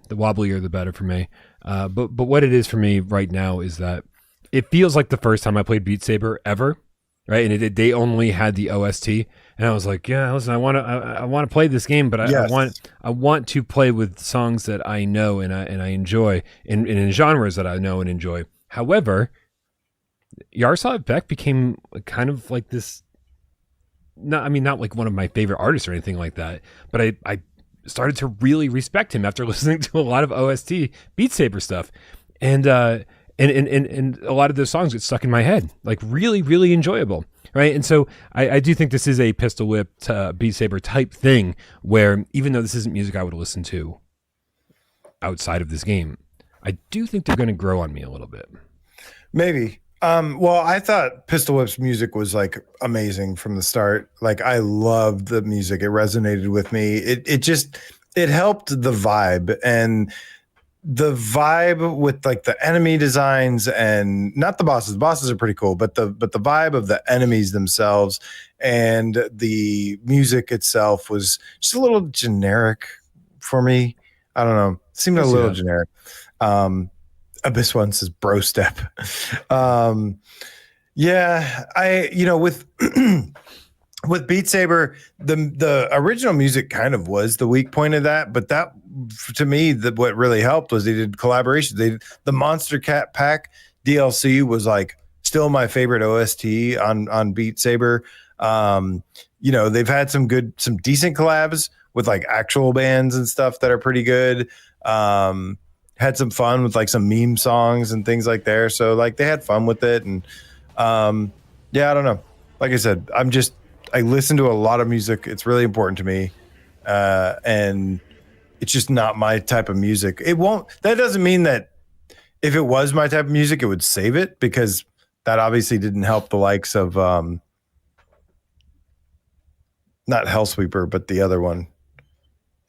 the wobblier the better for me. But what it is for me right now is that it feels like the first time I played Beat Saber ever, right? And they only had the OST, and I was like, yeah, listen, I want to play this game, but I want to play with songs that I know and I enjoy in genres that I know and enjoy. However, Yaroslav Beck became kind of like this. Not like one of my favorite artists or anything like that, but I started to really respect him after listening to a lot of OST Beat Saber stuff, and a lot of those songs get stuck in my head, like really, really enjoyable, right? And so I do think this is a pistol whip Beat Saber type thing, where even though this isn't music I would listen to outside of this game, I do think they're going to grow on me a little bit. Maybe. Well, I thought Pistol Whip's music was like amazing from the start. Like I loved the music. It resonated with me. It helped the vibe, and the vibe with like the enemy designs and not the bosses. The bosses are pretty cool, but the vibe of the enemies themselves and the music itself was just a little generic for me. I don't know. It seemed a little generic. Abyss One says bro step. With Beat Saber, the original music kind of was the weak point of that, but that to me, what really helped was they did collaborations. The Monster Cat Pack DLC was like still my favorite OST on Beat Saber. They've had some decent collabs with like actual bands and stuff that are pretty good. Had some fun with like some meme songs and things like there. So like they had fun with it. And I don't know. Like I said, I listen to a lot of music. It's really important to me. And it's just not my type of music. That doesn't mean that if it was my type of music, it would save it, because that obviously didn't help the likes of, not Hellsweeper, but the other one,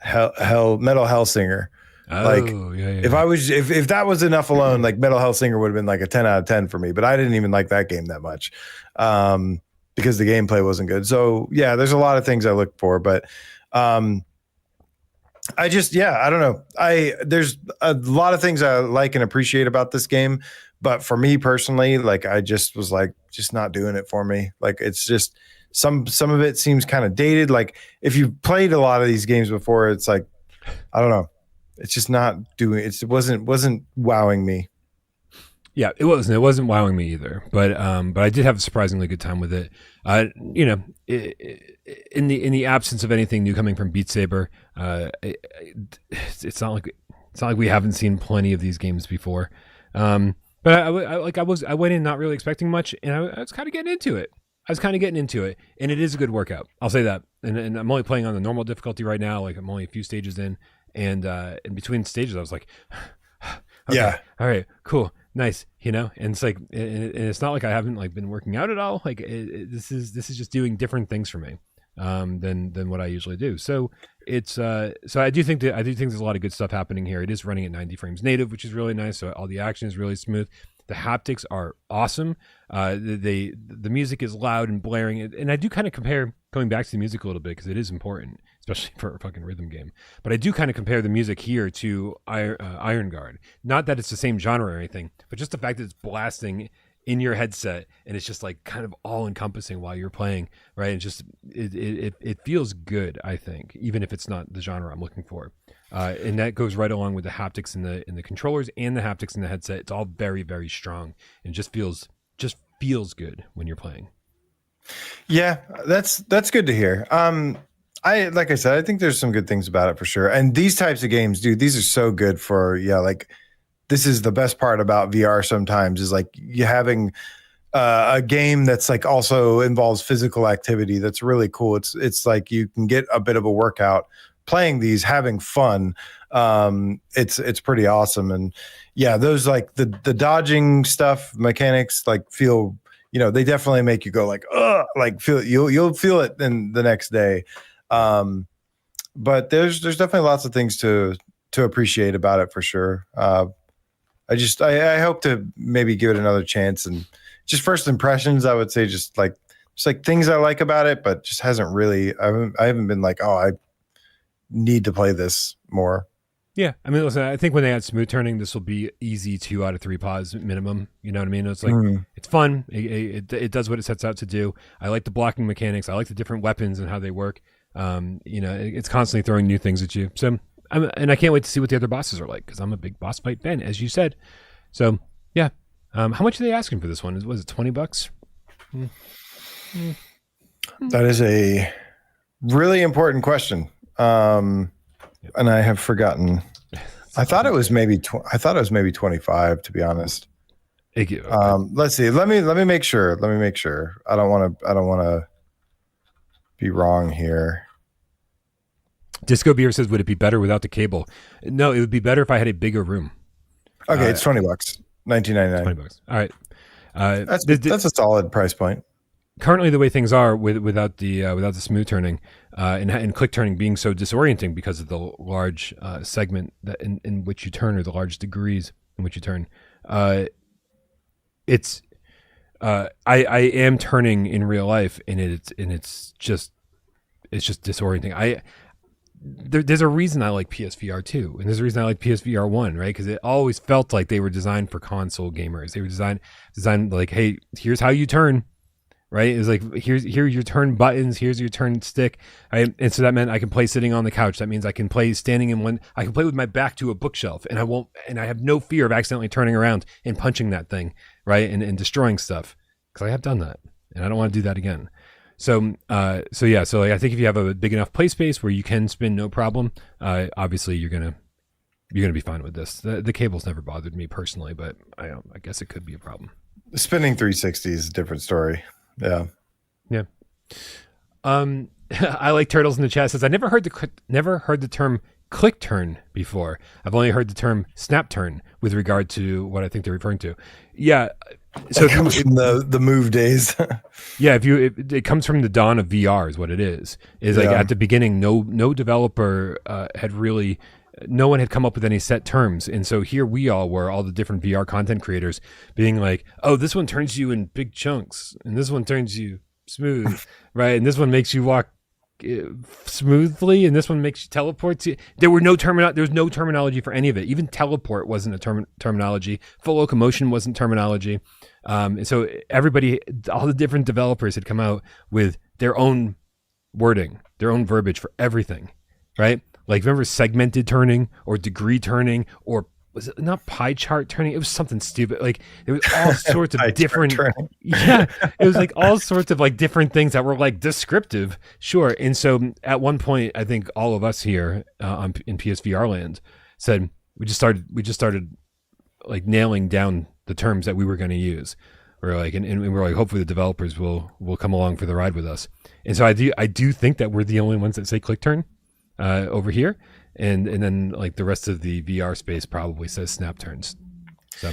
Metal Hellsinger. If that was enough alone, like Metal Hellsinger would have been like a 10 out of 10 for me, but I didn't even like that game that much because the gameplay wasn't good. So yeah, there's a lot of things I look for, but I don't know. There's a lot of things I like and appreciate about this game, but for me personally, like I just was like, just not doing it for me. Like it's just some of it seems kind of dated. Like if you've played a lot of these games before, it's like, I don't know. It's just not doing it. It wasn't wowing me. Yeah, it wasn't. It wasn't wowing me either. But I did have a surprisingly good time with it. In the absence of anything new coming from Beat Saber, it's not like we haven't seen plenty of these games before. But I went in not really expecting much, and I was kind of getting into it. And it is a good workout. I'll say that. And I'm only playing on the normal difficulty right now. Like I'm only a few stages in. And in between stages, I was like, okay, yeah, all right, cool, nice, and it's like, and it's not like I haven't like been working out at all. Like this is just doing different things for me than what I usually do. So it's so I do think there's a lot of good stuff happening here. It is running at 90 frames native, which is really nice. So all the action is really smooth. The haptics are awesome. The music is loud and blaring, and I do kind of compare, going back to the music a little bit because it is important, especially for a fucking rhythm game. But I do kind of compare the music here to Iron Guard. Not that it's the same genre or anything, but just the fact that it's blasting in your headset and it's just like kind of all encompassing while you're playing, right? And just it feels good, I think, even if it's not the genre I'm looking for. And that goes right along with the haptics in the controllers and the haptics in the headset. It's all very, very strong and just feels good when you're playing. Yeah, that's good to hear. Like I said, I think there's some good things about it for sure. And these types of games, dude, these are so good for, like this is the best part about VR sometimes is like you having a game that's like also involves physical activity. That's really cool. It's like you can get a bit of a workout playing these, having fun. It's pretty awesome. And yeah, those like the dodging stuff mechanics like feel, they definitely make you go like, like you'll feel it in the next day. But there's definitely lots of things to appreciate about it for sure. I hope to maybe give it another chance, and just first impressions, I would say just like things I like about it, but just hasn't really, I haven't been like, oh, I need to play this more. Yeah. I mean, listen, I think when they add smooth turning, this will be easy 2 out of 3 pause minimum. You know what I mean? It's like, it's fun. It does what it sets out to do. I like the blocking mechanics. I like the different weapons and how they work. It's constantly throwing new things at you. So and I can't wait to see what the other bosses are like, because I'm a big boss fight fan, as you said. So yeah. How much are they asking for this one? Was it $20? That is a really important question. And I have forgotten. I thought it was maybe 25, to be honest. Thank you. Let's see. Let me make sure. I don't want to be wrong here. Disco Beer says, would it be better without the cable? No, it would be better if I had a bigger room. Okay, it's $20. $19.99. $20. All right. That's a solid price point. Currently, the way things are without the smooth turning and click turning being so disorienting because of the large segment that in which you turn, or the large degrees in which you turn, I am turning in real life, and it's just disorienting. There's a reason I like PSVR2, and there's a reason I like PSVR1, right? Because it always felt like they were designed for console gamers. They were designed like, hey, here's how you turn. Right? It was like, here are your turn buttons, here's your turn stick. And so that meant I can play sitting on the couch. That means I can play standing in one. I can play with my back to a bookshelf, and I have no fear of accidentally turning around and punching that thing, right? And destroying stuff, because I have done that, and I don't want to do that again. So like, I think if you have a big enough play space where you can spin no problem, obviously you're gonna be fine with this. The cable's never bothered me personally, but I guess it could be a problem. Spinning 360 is a different story. Yeah. I like Turtles in the chat says, I never heard the term click turn before. I've only heard the term snap turn with regard to what I think they're referring to. Yeah. So it comes from the move days. Yeah. It comes from the dawn of VR is what it is. Like at the beginning, no developer had really, no one had come up with any set terms. And so here we all were, all the different VR content creators being like, oh, this one turns you in big chunks, and this one turns you smooth, right? And this one makes you walk smoothly, and this one makes you teleport. There was no terminology for any of it. Even teleport wasn't a terminology. Full locomotion wasn't terminology. And so all the different developers had come out with their own wording, their own verbiage for everything, right? Like, remember segmented turning or degree turning, or was it not pie chart turning? It was something stupid. Like, there was all sorts of different, it was like all sorts of like different things that were like descriptive. Sure. And so at one point, I think all of us here in PSVR land said, we just started like nailing down the terms that we were going to use. We're like, and we're like, hopefully the developers will come along for the ride with us. And so I do think that we're the only ones that say click turn over here, and then like the rest of the VR space probably says snap turns. So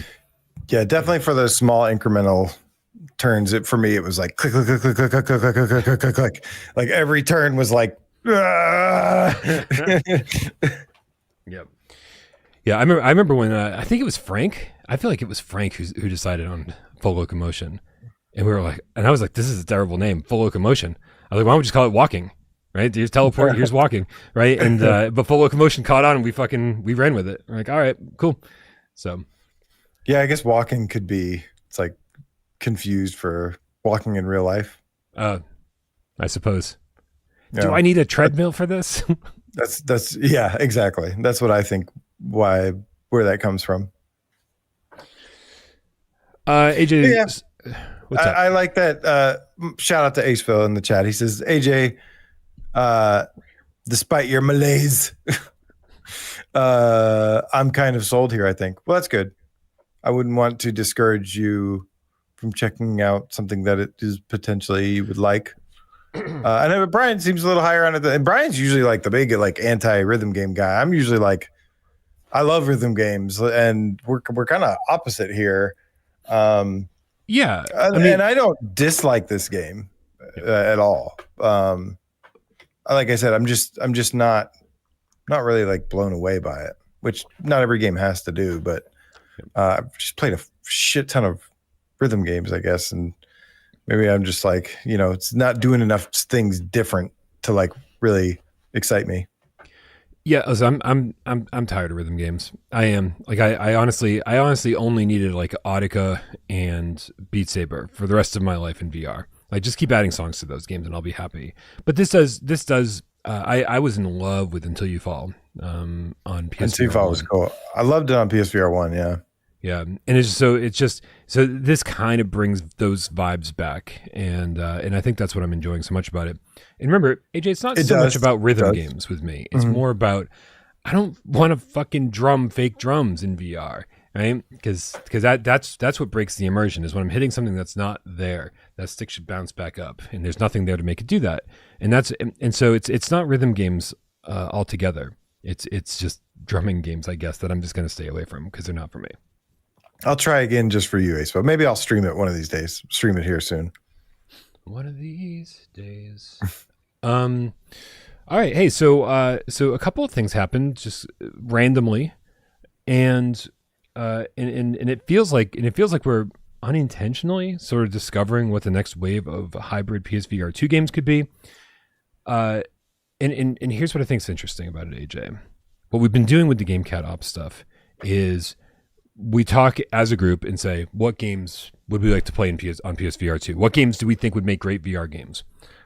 yeah, definitely for those small incremental turns. For me, it was like click, click, click, click, click, click, click, click, click, click, click, click. Like every turn was like, yep. Yeah, I remember when I think it was Frank. I feel like it was Frank who decided on full locomotion, and we were like, and I was like, this is a terrible name, full locomotion. I was like, why don't we just call it walking? Right? Here's teleport, here's walking, right? And but full locomotion caught on, and we ran with it. We're like, all right, cool. So yeah, I guess walking could be, it's like confused for walking in real life. I suppose. Yeah. Do I need a treadmill for this? That's yeah, exactly. That's what I think where that comes from. AJ, yeah. What's up? I like that. Shout out to Aceville in the chat. He says, AJ, despite your malaise, I'm kind of sold here, I think. Well, that's good. I wouldn't want to discourage you from checking out something that it is potentially you would like. I know Brian seems a little higher on it, and Brian's usually like the big like anti-rhythm game guy. I'm usually like, I love rhythm games, and we're kind of opposite here. Yeah, and I don't dislike this game at all. Like I said, I'm just not really like blown away by it, which not every game has to do. But I've just played a shit ton of rhythm games, I guess, and maybe I'm just like, it's not doing enough things different to like really excite me. Yeah, so I'm tired of rhythm games. I am. Like I honestly only needed like Audica and Beat Saber for the rest of my life in VR. Like just keep adding songs to those games and I'll be happy. But this does I was in love with Until You Fall on PSVR. Until You Fall was cool. I loved it on PSVR1, yeah. Yeah, and it's just so this kind of brings those vibes back, and I think that's what I'm enjoying so much about it. And remember, AJ, it's not so much about rhythm games with me. It's more about I don't want to fucking drum fake drums in VR, right? Because that's what breaks the immersion is when I'm hitting something that's not there. That stick should bounce back up, and there's nothing there to make it do that. And so it's not rhythm games altogether. It's just drumming games, I guess, that I'm just going to stay away from because they're not for me. I'll try again just for you, Ace, but maybe I'll stream it one of these days. Stream it here soon. One of these days. All right. Hey, so a couple of things happened just randomly, and it feels like we're unintentionally sort of discovering what the next wave of hybrid PSVR2 games could be. And here's what I think is interesting about it, AJ. What we've been doing with the Gamecat Ops stuff is we talk as a group and say, what games would we like to play on PSVR2? What games do we think would make great VR games?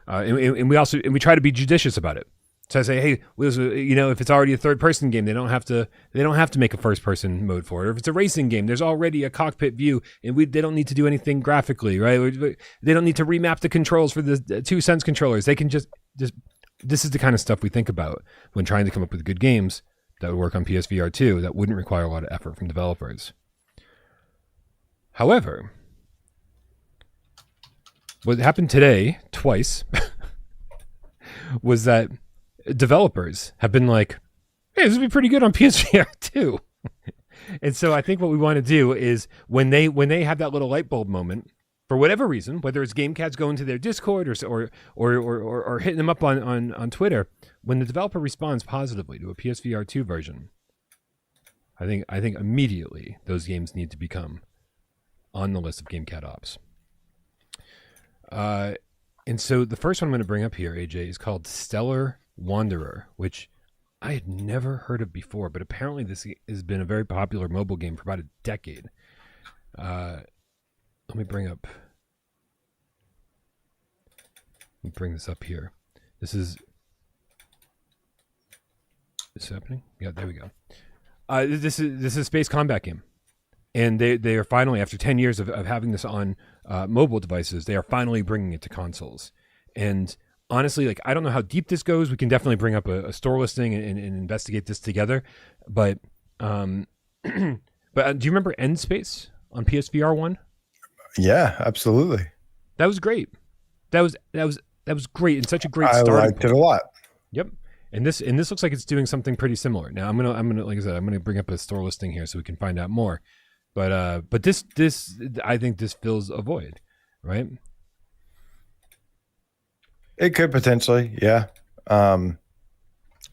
And we try to be judicious about it. So I say, hey, if it's already a third-person game, they don't have to make a first-person mode for it. Or if it's a racing game, there's already a cockpit view, and they don't need to do anything graphically, right? They don't need to remap the controls for the DualSense controllers. They can just this is the kind of stuff we think about when trying to come up with good games that would work on PSVR2 that wouldn't require a lot of effort from developers. However, what happened today, twice, was that developers have been like, hey, this would be pretty good on PSVR2. And so I think what we want to do is when they have that little light bulb moment, for whatever reason, whether it's Gamecats going to their Discord or hitting them up on Twitter, when the developer responds positively to a PSVR2 version, I think immediately those games need to become on the list of Gamecat Ops. And so the first one I'm going to bring up here, AJ, is called Stellar Wanderer, which I had never heard of before, but apparently this has been a very popular mobile game for about a decade. Let me bring this up here. Is this happening? Yeah, there we go. This is a space combat game. And they are finally, after 10 years of having this on mobile devices, they are finally bringing it to consoles. And honestly, like, I don't know how deep this goes. We can definitely bring up a store listing and investigate this together. But do you remember End Space on PSVR1? Yeah, absolutely. That was great. That was great and such a great start. I liked it a lot. Yep. And this looks like it's doing something pretty similar. Now I'm gonna like I said, I'm gonna bring up a store listing here so we can find out more. But this I think this fills a void, right? It could potentially, yeah.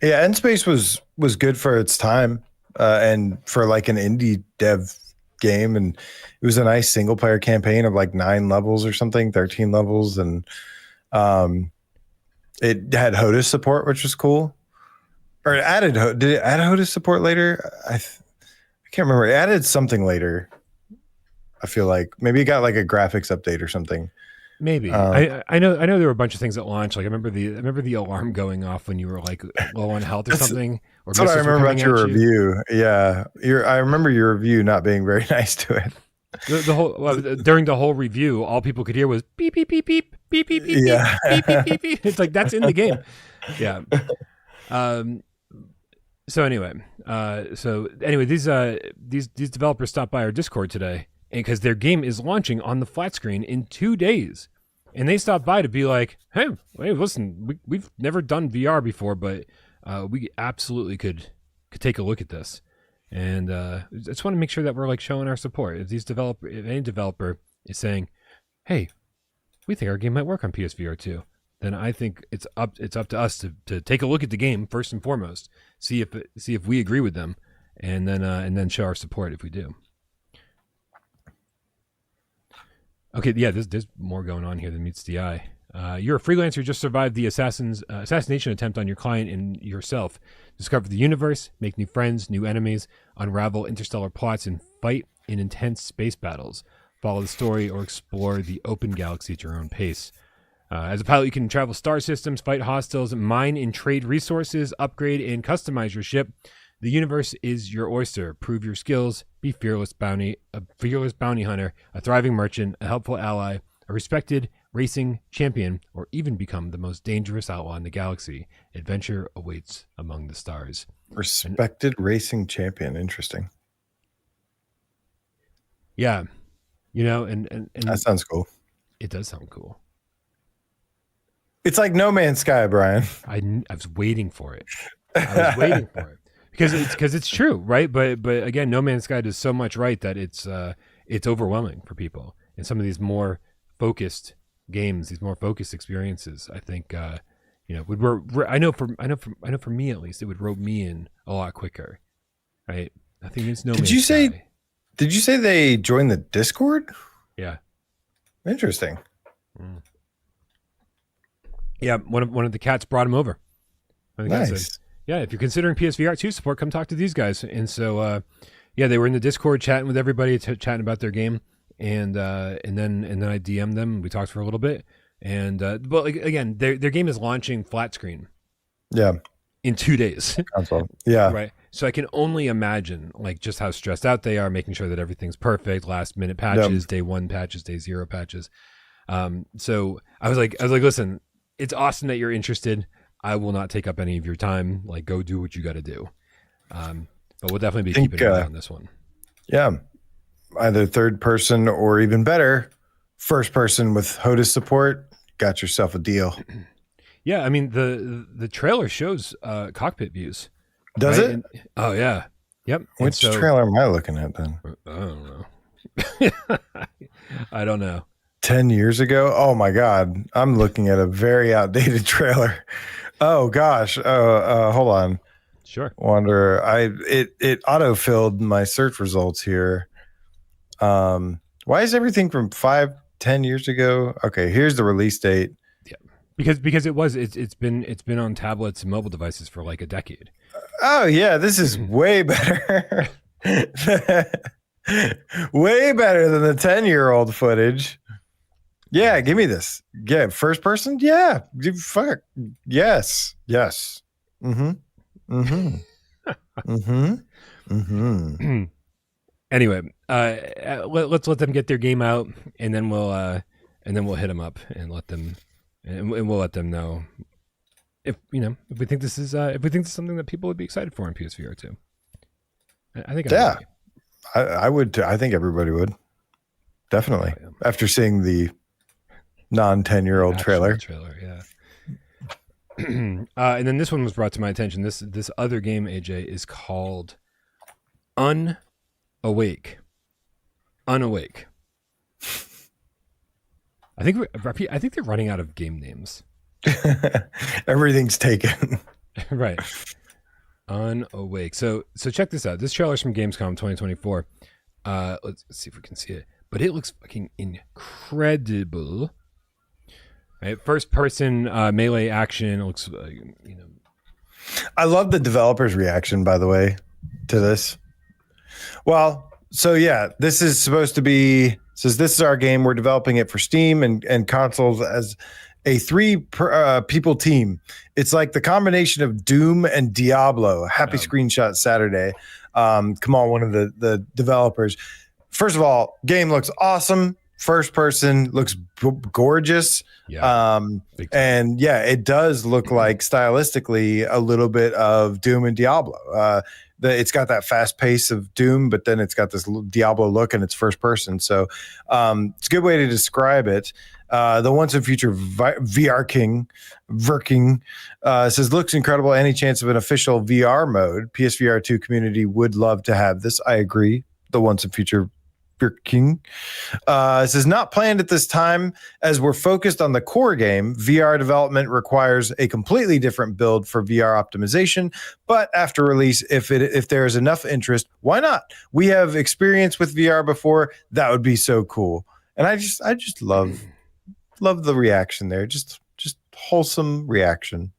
End Space was good for its time, and for like an indie dev game, and it was a nice single player campaign of like 9 levels or something, 13 levels, and it had HOTAS support, which was cool. Or it added, did it add HOTAS support later? I can't remember. It added something later. I feel like maybe it got like a graphics update or something. Maybe. I know there were a bunch of things at launch. Like I remember the alarm going off when you were like low on health or something. Or that's what I remember about your review. Yeah, I remember your review not being very nice to it. The whole during the whole review, all people could hear was beep beep beep beep beep beep beep yeah. beep beep beep beep. It's like that's in the game. Yeah. So anyway, these developers stopped by our Discord today, and because their game is launching on the flat screen in 2 days And they stopped by to be like, hey, listen, we've never done VR before, but we absolutely could take a look at this. And I just want to make sure that we're like showing our support. If any developer is saying, hey, we think our game might work on PSVR2, then I think it's up to us to take a look at the game first and foremost, see if we agree with them, and then show our support if we do. Okay, yeah, there's more going on here than meets the eye. You're a freelancer who just survived the assassination attempt on your client and yourself. Discover the universe, make new friends, new enemies, unravel interstellar plots, and fight in intense space battles. Follow the story or explore the open galaxy at your own pace. As a pilot, you can travel star systems, fight hostiles, mine and trade resources, upgrade and customize your ship. The universe is your oyster. Prove your skills. Be a fearless bounty hunter, a thriving merchant, a helpful ally, a respected racing champion, or even become the most dangerous outlaw in the galaxy. Adventure awaits among the stars. Respected racing champion. Interesting. Yeah. And that sounds cool. It does sound cool. It's like No Man's Sky, Brian. I was waiting for it. Because it's true, right? But again, No Man's Sky does so much right that it's overwhelming for people. And some of these more focused games, these more focused experiences, I think would I know for me at least, it would rope me in a lot quicker, right? I think it's No Man's Sky. Did you say they joined the Discord? Yeah. Interesting. Mm. Yeah, one of the cats brought him over. Nice. Yeah, if you're considering PSVR2 support, come talk to these guys. And so, they were in the Discord chatting with everybody, chatting about their game, and then I DM'd them. We talked for a little bit, and but again, their game is launching flat screen. Yeah. In 2 days. Console. Yeah. Right. So I can only imagine like just how stressed out they are, making sure that everything's perfect. Last minute patches, day 1 patches, day 0 patches. So I was like, listen, it's awesome that you're interested. I will not take up any of your time. Like, go do what you got to do. But we'll definitely be keeping an eye on this one. Yeah. Either third person or even better, first person with HOTAS support. Got yourself a deal. Yeah. I mean, the trailer shows cockpit views. Does it? Oh, yeah. Yep. Which trailer am I looking at then? I don't know. I don't know. 10 years ago? Oh, my God. I'm looking at a very outdated trailer. Oh gosh. Hold on. Sure. Wonder. It auto-filled my search results here. Why is everything from 5-10 years ago? Okay, here's the release date. Yeah. Because it's been on tablets and mobile devices for like a decade. Oh yeah, this is way better. Way better than the 10-year-old footage. Yeah, give me this. Yeah, first person? Yeah. Fuck. Yes. Mm-hmm. Anyway, let's let them get their game out, and then we'll hit them up and we'll let them know if we think this is something that people would be excited for in PSVR 2. I think I would. I think everybody would definitely after seeing the non-10-year-old trailer. Yeah. And then this one was brought to my attention. This other game, AJ, is called Unawake. I think they're running out of game names. Everything's taken. Right. Unawake. So check this out. This trailer's from Gamescom 2024. Let's see if we can see it. But it looks fucking incredible. Right? First person melee action. It looks I love the developer's reaction, by the way, to this. Well, so yeah, this is supposed to be, says this is our game. We're developing it for Steam and consoles as a 3 people team. It's like the combination of Doom and Diablo. Happy screenshot Saturday. Come on, one of the developers. First of all, game looks awesome. first person, looks gorgeous. Yeah. And yeah, it does look like stylistically a little bit of Doom and Diablo. It's got that fast pace of Doom, but then it's got this Diablo look and it's first person. So it's a good way to describe it. The once and future VR King, Verking, says, looks incredible. Any chance of an official VR mode? PSVR2 community would love to have this. I agree. The once and future King says, not planned at this time as we're focused on the core game. VR development requires a completely different build for VR optimization, but after release, if there is enough interest, why not? We have experience with VR before. That would be so cool. And I just love the reaction there. Just wholesome reaction.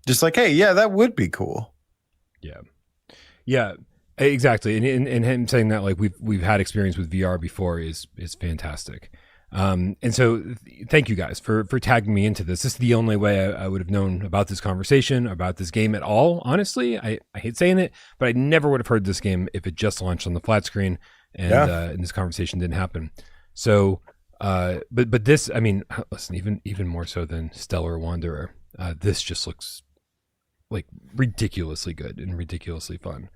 Just like, hey, yeah, that would be cool. Yeah. Exactly, and him saying that like we've had experience with VR before is fantastic, and so thank you guys for tagging me into this. This is the only way I would have known about this conversation, about this game at all. Honestly, I hate saying it, but I never would have heard this game if it just launched on the flat screen and this conversation didn't happen. So, but this, I mean, listen, even more so than Stellar Wanderer, this just looks like ridiculously good and ridiculously fun.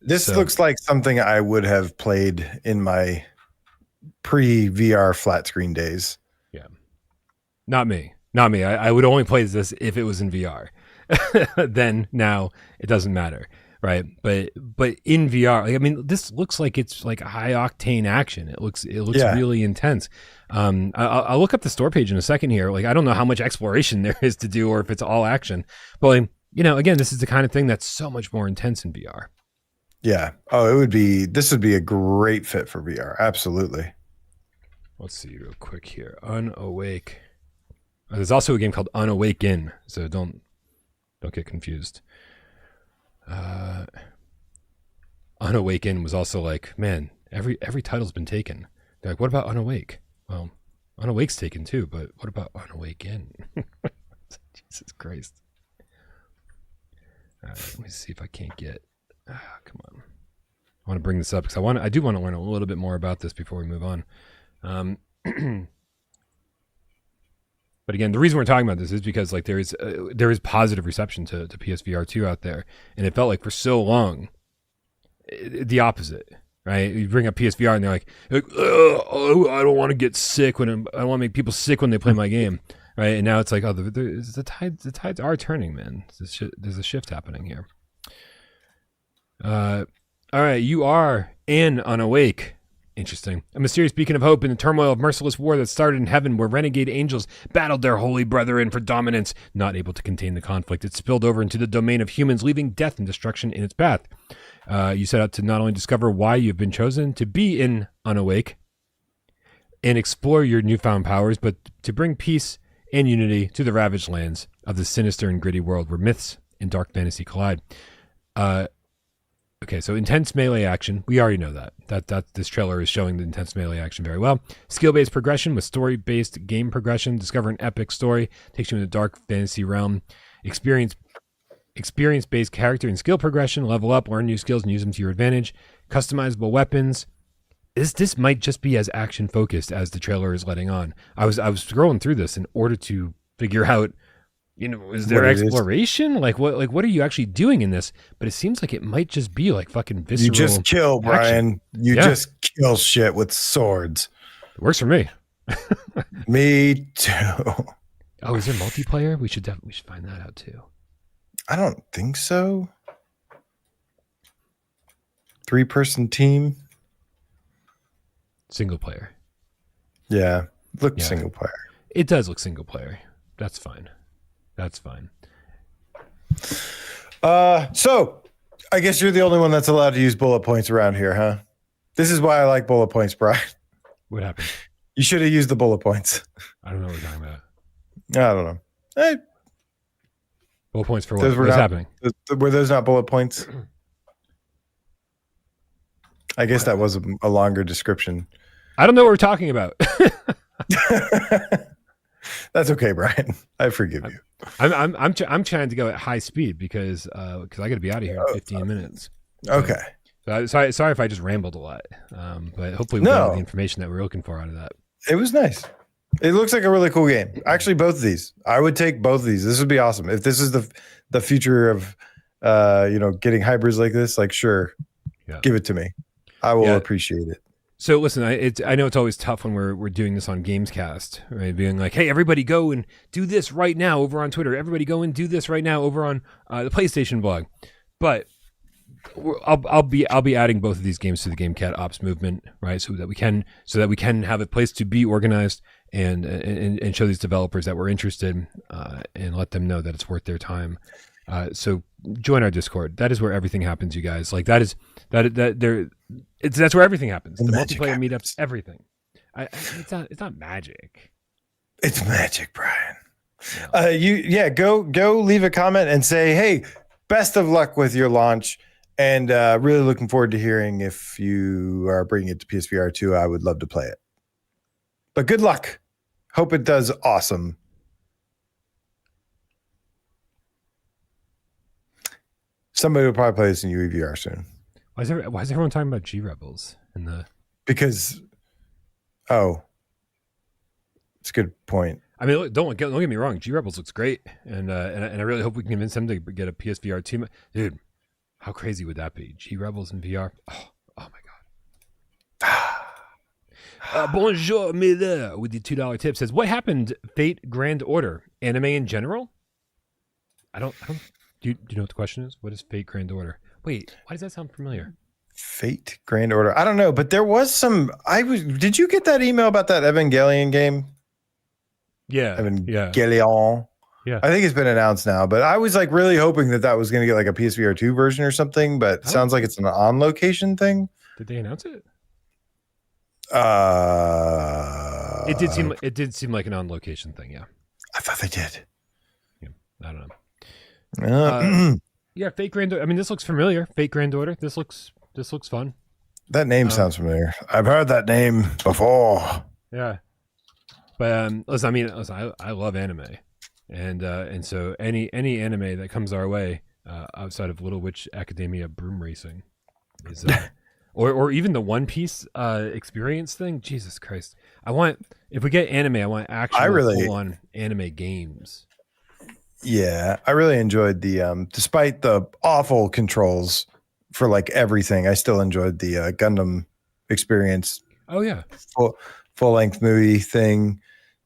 This looks like something I would have played in my pre-VR flat screen days. Yeah. Not me. I would only play this if it was in VR. Then now it doesn't matter, right? But in VR, like, I mean, this looks like it's like high octane action. It looks really intense. I'll look up the store page in a second here. Like, I don't know how much exploration there is to do or if it's all action, but like, you know, again, this is the kind of thing that's so much more intense in VR. Yeah. Oh, this would be a great fit for VR. Absolutely. Let's see real quick here. Unawake. There's also a game called Unawaken, so don't get confused. Unawaken was also like, man, every title's been taken. They're like, what about Unawake? Well, Unawake's taken too, but what about Unawaken? Jesus Christ. All right, let me see if I can't get. Come on. I want to bring this up because I do want to learn a little bit more about this before we move on. But again, the reason we're talking about this is because like there is positive reception to PSVR2 out there, and it felt like for so long the opposite, right? You bring up PSVR and they're like oh, I don't want to get sick I don't want to make people sick when they play my game, right? And now it's like, oh, the tides are turning, man. There's a shift happening here. All right, you are an Unawake. Interesting. A mysterious beacon of hope in the turmoil of merciless war that started in heaven, where renegade angels battled their holy brethren for dominance. Not able to contain the conflict, it spilled over into the domain of humans, leaving death and destruction in its path. You set out to not only discover why you've been chosen to be in Unawake and explore your newfound powers, but to bring peace and unity to the ravaged lands of the sinister and gritty world where myths and dark fantasy collide. Okay, so intense melee action. We already know that this trailer is showing the intense melee action very well. Skill-based progression with story-based game progression. Discover an epic story. Takes you in the dark fantasy realm. Experience-based character and skill progression. Level up, learn new skills, and use them to your advantage. Customizable weapons. This might just be as action-focused as the trailer is letting on. I was scrolling through this in order to figure out, you know, is there exploration? Like what are you actually doing in this? But it seems like it might just be like fucking visceral. You just kill, Brian. You just kill shit with swords. It works for me. Me too. Oh, is there multiplayer? We should find that out too. I don't think so. 3-person team. Single player. Yeah. Single player. It does look single player. That's fine. So I guess you're the only one that's allowed to use bullet points around here, huh? This is why I like bullet points, Brian. What happened? You should have used the bullet points. I don't know what you're talking about. I don't know. Hey. Bullet points for what? What's happening? Were those not bullet points? I guess that was a longer description. I don't know what we're talking about. That's okay, Brian. I forgive you. I'm trying to go at high speed because I got to be out of here in 15 minutes. Okay. Sorry if I just rambled a lot, but hopefully we got all the information that we're looking for out of that. It was nice. It looks like a really cool game. Actually, both of these. I would take both of these. This would be awesome. If this is the future of getting hybrids like this, like sure, give it to me. I will appreciate it. So listen, I know it's always tough when we're doing this on Gamescast, right? Being like, hey, everybody go and do this right now over on Twitter. Everybody go and do this right now over on the PlayStation blog. But I'll be adding both of these games to the Gamecat Ops movement, right? So that we can have a place to be organized and show these developers that we're interested and let them know that it's worth their time. So join our Discord. That is where everything happens, you guys. Like that's where everything happens. The multiplayer meetups, everything. It's not magic. It's magic, Brian. Go leave a comment and say, hey, best of luck with your launch. And really looking forward to hearing if you are bringing it to PSVR2. I would love to play it. But good luck. Hope it does awesome. Somebody will probably play this in UEVR soon. Why is everyone talking about G Rebels in the? Because, it's a good point. I mean, don't get me wrong. G Rebels looks great, and I really hope we can convince them to get a PSVR2. Dude, how crazy would that be? G Rebels in VR. Oh my god. Bonjour, Miller, with the $2 tip says, "What happened? Fate Grand Order anime in general." I don't. Do you know what the question is? What is Fate Grand Order? Wait, why does that sound familiar? Fate Grand Order. I don't know, but there was some. Did you get that email about that Evangelion game? Yeah. Evangelion. Yeah. I think it's been announced now, but I was like really hoping that was going to get like a PSVR2 version or something, but it sounds like it's an on location thing. Did they announce it? It did seem like an on location thing. Yeah. I thought they did. Yeah. I don't know. Yeah, Fate Grand Order. I mean, this looks familiar. Fate Grand Order. This looks fun. That name sounds familiar. I've heard that name before. Yeah, but listen, I love anime, and so any anime that comes our way outside of Little Witch Academia broom racing is, or even the One Piece experience thing. Jesus Christ! If we get anime, I want actual full-on anime games. Yeah, I really enjoyed the despite the awful controls for like everything, I still enjoyed the Gundam experience. Oh yeah. Full length movie thing.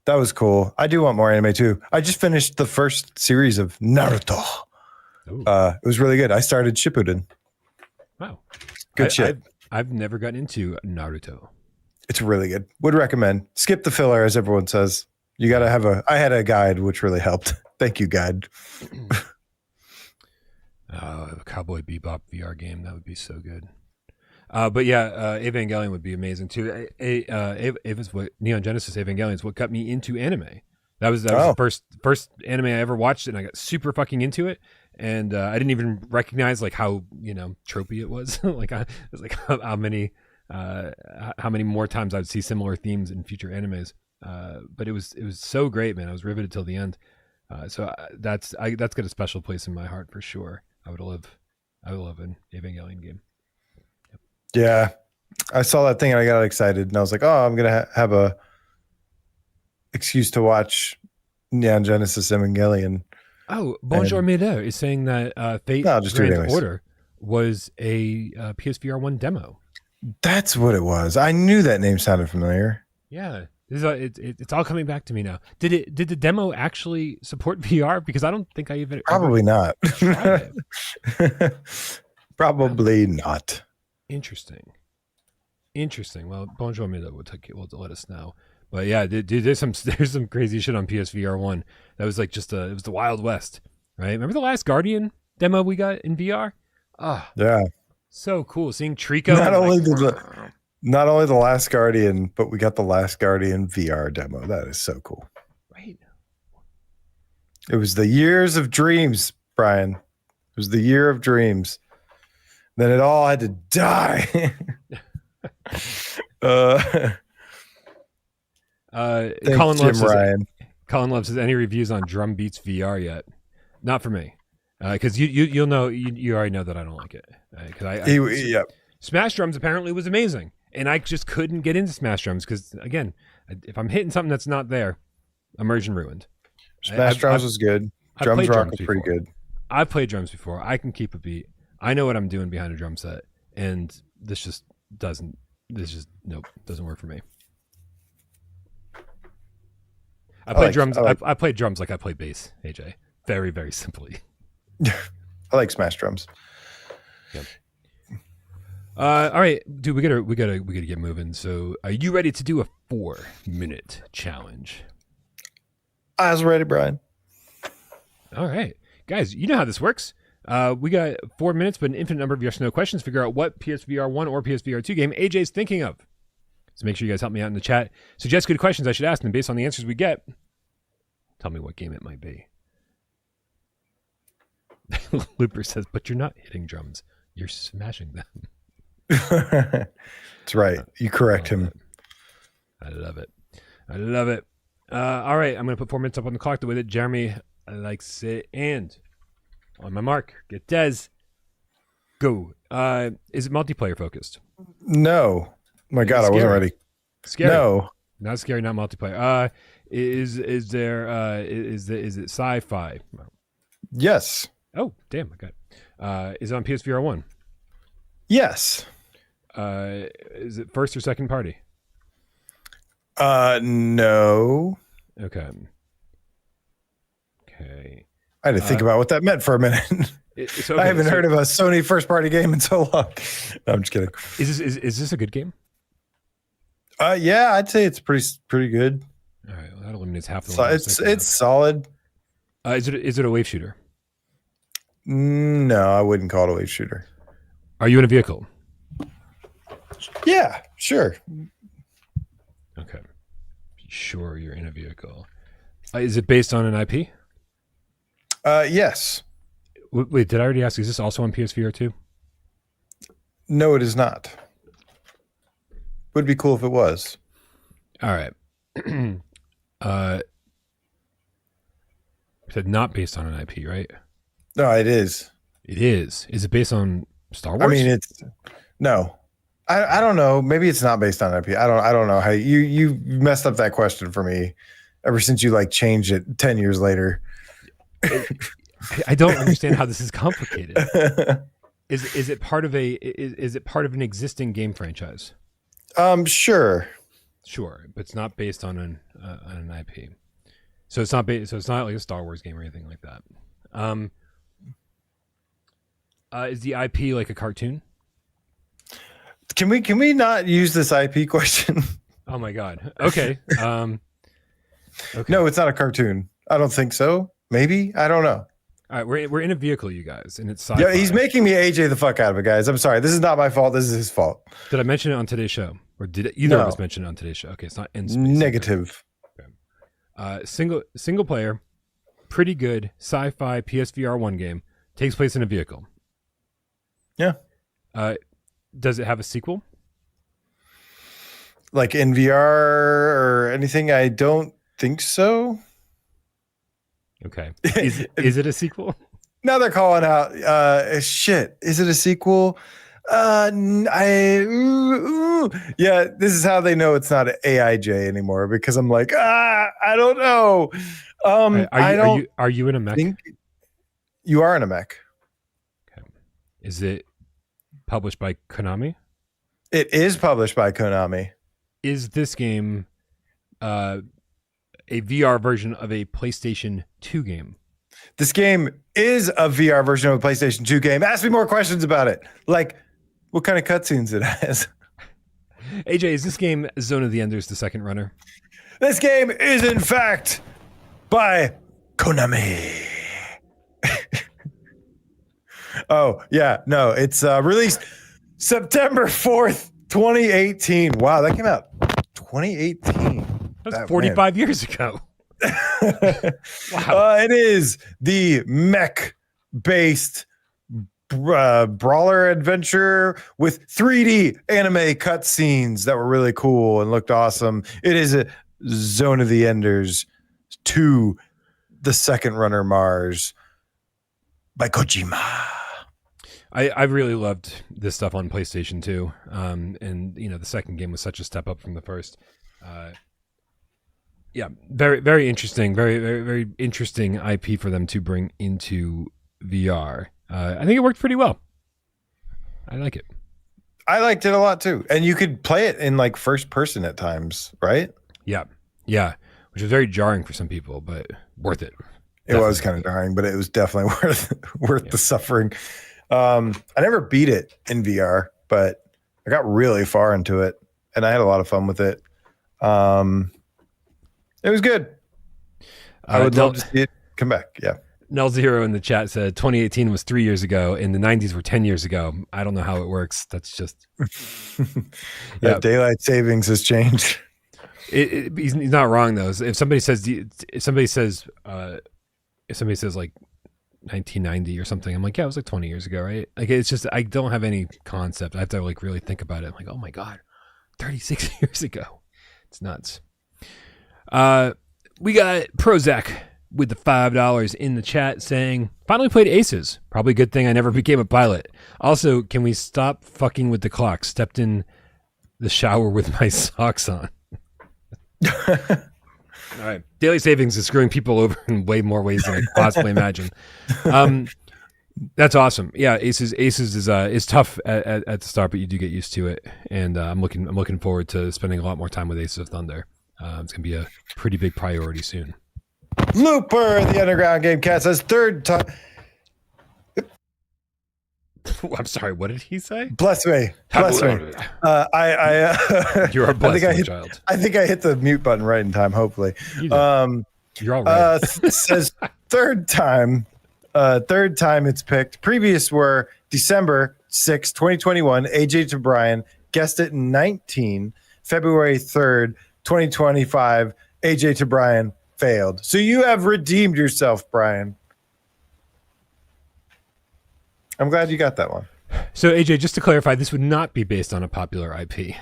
That was cool. I do want more anime too. I just finished the first series of Naruto. It was really good. I started Shippuden. Wow. Good shit. I've never gotten into Naruto. It's really good. Would recommend. Skip the filler, as everyone says. You got to have I had a guide, which really helped. Thank you, guide. A Cowboy Bebop VR game. That would be so good. But yeah, Evangelion would be amazing too. Neon Genesis Evangelion is what got me into anime. That was the first anime I ever watched, and I got super fucking into it. And I didn't even recognize like how tropey it was. Like it was like how many more times I'd see similar themes in future animes. But it was so great, man. I was riveted till the end. So that's got a special place in my heart for sure. I would love an Evangelion game. Yep. Yeah, I saw that thing and I got excited, and I was like, "Oh, I'm gonna have a excuse to watch Neon Genesis Evangelion." Oh, Bonjour Miller is saying that Fate Grand Order was a PSVR1 demo. That's what it was. I knew that name sounded familiar. Yeah. It's all coming back to me now. Did the demo actually support VR? Because I don't think I even probably not. Probably not. Interesting. Well, Bonjour Miller will let us know. But yeah, dude, there's some crazy shit on PSVR1 that was like it was the Wild West, right? Remember the Last Guardian demo we got in VR? Yeah, so cool seeing Trico. Not only the Last Guardian, but we got the Last Guardian VR demo. That is so cool. Right. It was the years of dreams, Brian. It was the year of dreams. Then it all had to die. Colin Love says, any reviews on Drum Beats VR yet? Not for me. Because you'll know, you already know that I don't like it. Smash Drums apparently was amazing, and I just couldn't get into Smash Drums because, again, if I'm hitting something that's not there, immersion ruined. Smash Drums was good. Drums Rock was pretty good. I've played drums before. I can keep a beat. I know what I'm doing behind a drum set, and this just doesn't. Nope, doesn't work for me. I play drums. I play drums like I play bass, AJ. Very, very simply. I like Smash Drums. Yeah. All right, dude. We gotta get moving. So, are you ready to do a 4-minute challenge? I was ready, Brian. All right, guys. You know how this works. We got 4 minutes, but an infinite number of yes/no questions. Figure out what PSVR1 or PSVR2 game AJ's thinking of. So make sure you guys help me out in the chat. Suggest good questions I should ask, and based on the answers we get, tell me what game it might be. Looper says, but you're not hitting drums. You're smashing them. That's right. You correct him. I love it. I love it. All right. I'm going to put 4 minutes up on the clock the way that Jeremy likes it. And on my mark, get Des. Go. Is it multiplayer focused? No. My God, I wasn't ready. Scary. No. Not scary, not multiplayer. Is it sci-fi? Yes. Oh, damn, I got it. Is it on PSVR 1? Yes. Is it first or second party? No. Okay. I had to think about what that meant for a minute. Okay, I haven't heard of a Sony first party game in so long. No, I'm just kidding. Is this a good game? Yeah, I'd say it's pretty good. All right, well, that eliminates half the. So it's solid. Is it a wave shooter? No, I wouldn't call it a wave shooter. Are you in a vehicle? Yeah, sure. Okay, sure, you're in a vehicle. Is it based on an IP? Yes. Wait, did I already ask? Is this also on PSVR 2? No, it is not. Would be cool if it was. All right. Said not based on an IP, right? No, it is. It is. Is it based on Star Wars? I mean, it's no. I don't know. Maybe it's not based on IP. I don't know how you messed up that question for me. Ever since you like changed it 10 years later. I don't understand how this is complicated. Is it part of an existing game franchise? Sure, but it's not based on an IP. So it's not like a Star Wars game or anything like that. Is the IP like a cartoon? Can we not use this IP question? Oh my God. Okay. Okay. No, it's not a cartoon. I don't think so. Maybe. I don't know. All right, we're in a vehicle, you guys, and it's sci-fi. Yeah, he's making me AJ the fuck out of it, guys. I'm sorry. This is not my fault. This is his fault. Did I mention it on today's show, or did either of us mention it on today's show? Okay, it's not in space. Negative. Okay. Single player, pretty good sci-fi PSVR1 game, takes place in a vehicle. Yeah. Does it have a sequel? Like in VR or anything? I don't think so. Okay. Is it a sequel? Now they're calling out shit. Is it a sequel? Yeah, this is how they know it's not an AIJ anymore, because I'm like, I don't know. Are you in a mech? You are in a mech. Okay. Is it published by Konami? It is published by Konami. Is this game a VR version of a PlayStation 2 game? This game is a VR version of a PlayStation 2 game. Ask me more questions about it. Like, what kind of cutscenes it has. AJ, is this game Zone of the Enders, the second runner? This game is, in fact, by Konami. Oh, yeah. No, it's released September 4th, 2018. Wow, that came out 2018. That's 45 years ago. Wow. It is the mech-based brawler adventure with 3D anime cutscenes that were really cool and looked awesome. It is a Zone of the Enders 2, the second runner Mars by Kojima. I really loved this stuff on PlayStation 2. And the second game was such a step up from the first. Yeah, very, very interesting. Very, very, very interesting IP for them to bring into VR. I think it worked pretty well. I like it. I liked it a lot too. And you could play it in like first person at times, right? Yeah. Which was very jarring for some people, but worth it. It was kind of jarring, but it was definitely worth the suffering. I never beat it in VR, but I got really far into it and I had a lot of fun with it. It was good. I would love to see it come back. Yeah. Nell Zero in the chat said 2018 was 3 years ago and the 90s were 10 years ago. I don't know how it works. That's just daylight savings has changed. He's not wrong though. If somebody says like 1990 or something, I'm like, yeah, it was like 20 years ago, right? Like it's just I don't have any concept. I have to like really think about it. I'm like, oh my god, 36 years ago. It's nuts. We got Prozac with the $5 in the chat saying, finally played Aces. Probably a good thing I never became a pilot. Also, can we stop fucking with the clock? Stepped in the shower with my socks on. All right. Daily savings is screwing people over in way more ways than I could possibly imagine. That's awesome. Yeah, Aces is tough at the start, but you do get used to it. And I'm looking forward to spending a lot more time with Aces of Thunder. It's gonna be a pretty big priority soon. Looper, the Underground Game Cat says third time. I'm sorry. What did he say? Bless me. Bless me. You're a blessed child. I think I hit the mute button right in time. Hopefully, you're all right. Says third time. Third time it's picked. Previous were December 6, 2021. AJ to Brian guessed it in 19. February 3rd, 2025. AJ to Brian failed. So you have redeemed yourself, Brian. I'm glad you got that one. So AJ, just to clarify, this would not be based on a popular IP.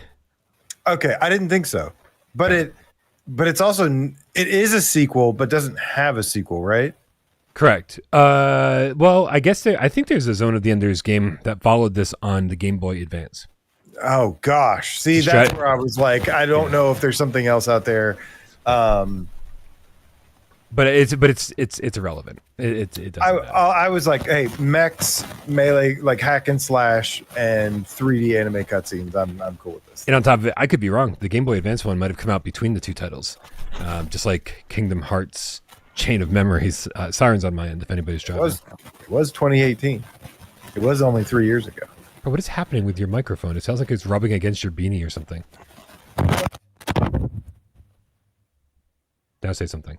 Okay, I didn't think so. But it's also it is a sequel, but doesn't have a sequel, right? Correct. Well, I think there's a Zone of the Enders game that followed this on the Game Boy Advance. Oh gosh. See, that's where I was like, I don't know if there's something else out there. But it's irrelevant. It doesn't matter. I was like, hey, mechs, melee, like hack and slash, and 3D anime cutscenes. I'm cool with this. And on top of it, I could be wrong. The Game Boy Advance one might have come out between the two titles, just like Kingdom Hearts Chain of Memories. Sirens on my end, if anybody's driving. It was 2018. It was only 3 years ago. But what is happening with your microphone? It sounds like it's rubbing against your beanie or something. Now say something.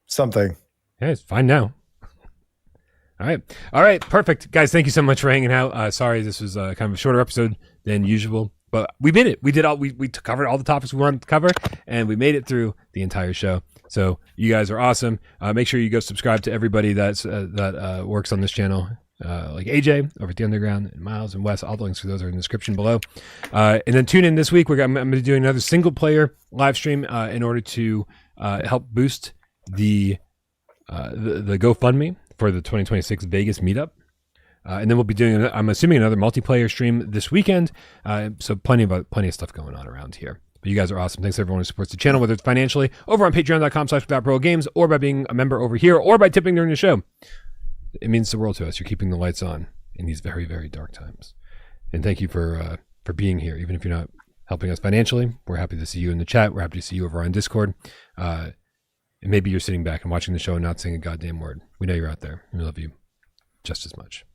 Something. Yeah, it's fine now. All right, perfect, guys. Thank you so much for hanging out. Sorry, this was kind of a shorter episode than usual, but we made it. We did all. We covered all the topics we wanted to cover, and we made it through the entire show. So you guys are awesome. Make sure you go subscribe to everybody that works on this channel, like AJ over at the Underground, and Miles and Wes. All the links for those are in the description below. And then tune in this week. I'm going to do another single player live stream in order to help boost the GoFundMe for the 2026 Vegas meetup. And then we'll be doing, I'm assuming, another multiplayer stream this weekend. So plenty of stuff going on around here. But you guys are awesome. Thanks to everyone who supports the channel, whether it's financially over on patreon.com/withoutparole or by being a member over here, or by tipping during the show. It means the world to us. You're keeping the lights on in these very, very dark times. And thank you for being here. Even if you're not helping us financially, we're happy to see you in the chat. We're happy to see you over on Discord. And maybe you're sitting back and watching the show and not saying a goddamn word. We know you're out there. We love you just as much.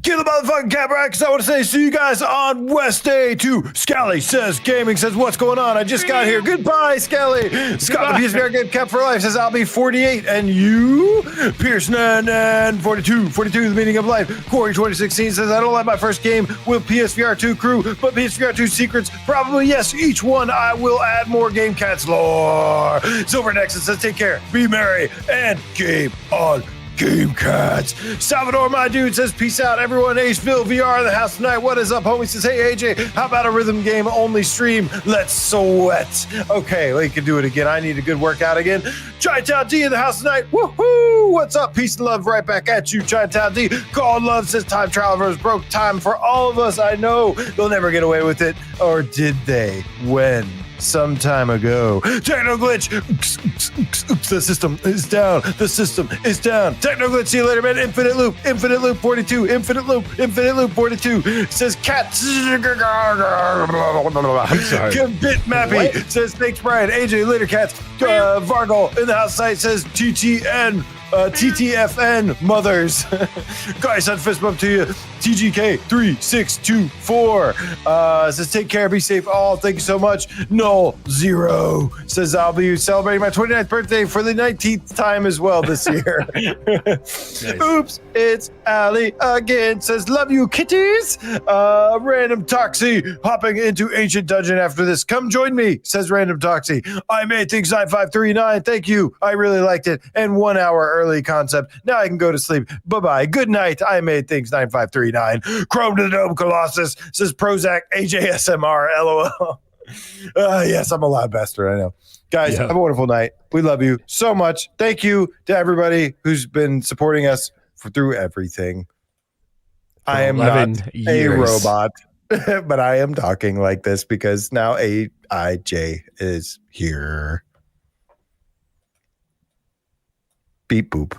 Kill the motherfucking cat, right? Because I want to say, see you guys on West Day 2. Scally says, gaming says, what's going on? I just got here. Goodbye, Scally. Scott, the PSVR Game Cap for Life says, I'll be 48. And you? Pierce, 42, the meaning of life. Corey, 2016 says, I don't like my first game with PSVR2 crew, but PSVR2 secrets, probably yes. Each one, I will add more Game Cats lore. Silver Nexus says, take care, be merry, and game on. GameCat. Salvador, my dude, says, peace out, everyone. Aceville VR in the house tonight. What is up, homie? Says, hey, AJ, how about a rhythm game only stream? Let's sweat. Okay, we can do it again. I need a good workout again. Chinatown D in the house tonight. Woohoo! What's up? Peace and love right back at you, Chinatown D. Call love says, time travelers broke time for all of us. I know they'll never get away with it. Or did they? When? Some time ago. Techno glitch. Oops, the system is down. The system is down. Techno glitch. See you later, man. Infinite loop 42. Infinite loop 42. Says cat. I'm sorry. Bit Mappy says thanks, Brian. AJ later, cats. Vargal in the house site says TTN. TTFN mothers. Guys, on fist bump to you. TGK 3624 says take care, be safe all. Thank you so much. Null 0 says I'll be celebrating my 29th birthday for the 19th time as well this year. Nice. Oops, it's Allie again. Says love you kitties. Random Toxie hopping into Ancient Dungeon after this. Come join me, says Random Toxie. I made things 9539. Thank you. I really liked it. And 1 hour early concept. Now I can go to sleep. Bye-bye. Good night. I made things 9539. Chrome to the Dome Colossus says Prozac AJSMR LOL. Yes, I'm a loud bastard. I know. Guys, have a wonderful night. We love you so much. Thank you to everybody who's been supporting us through everything. I am not a robot, but I am talking like this because now AIJ is here. Beep boop.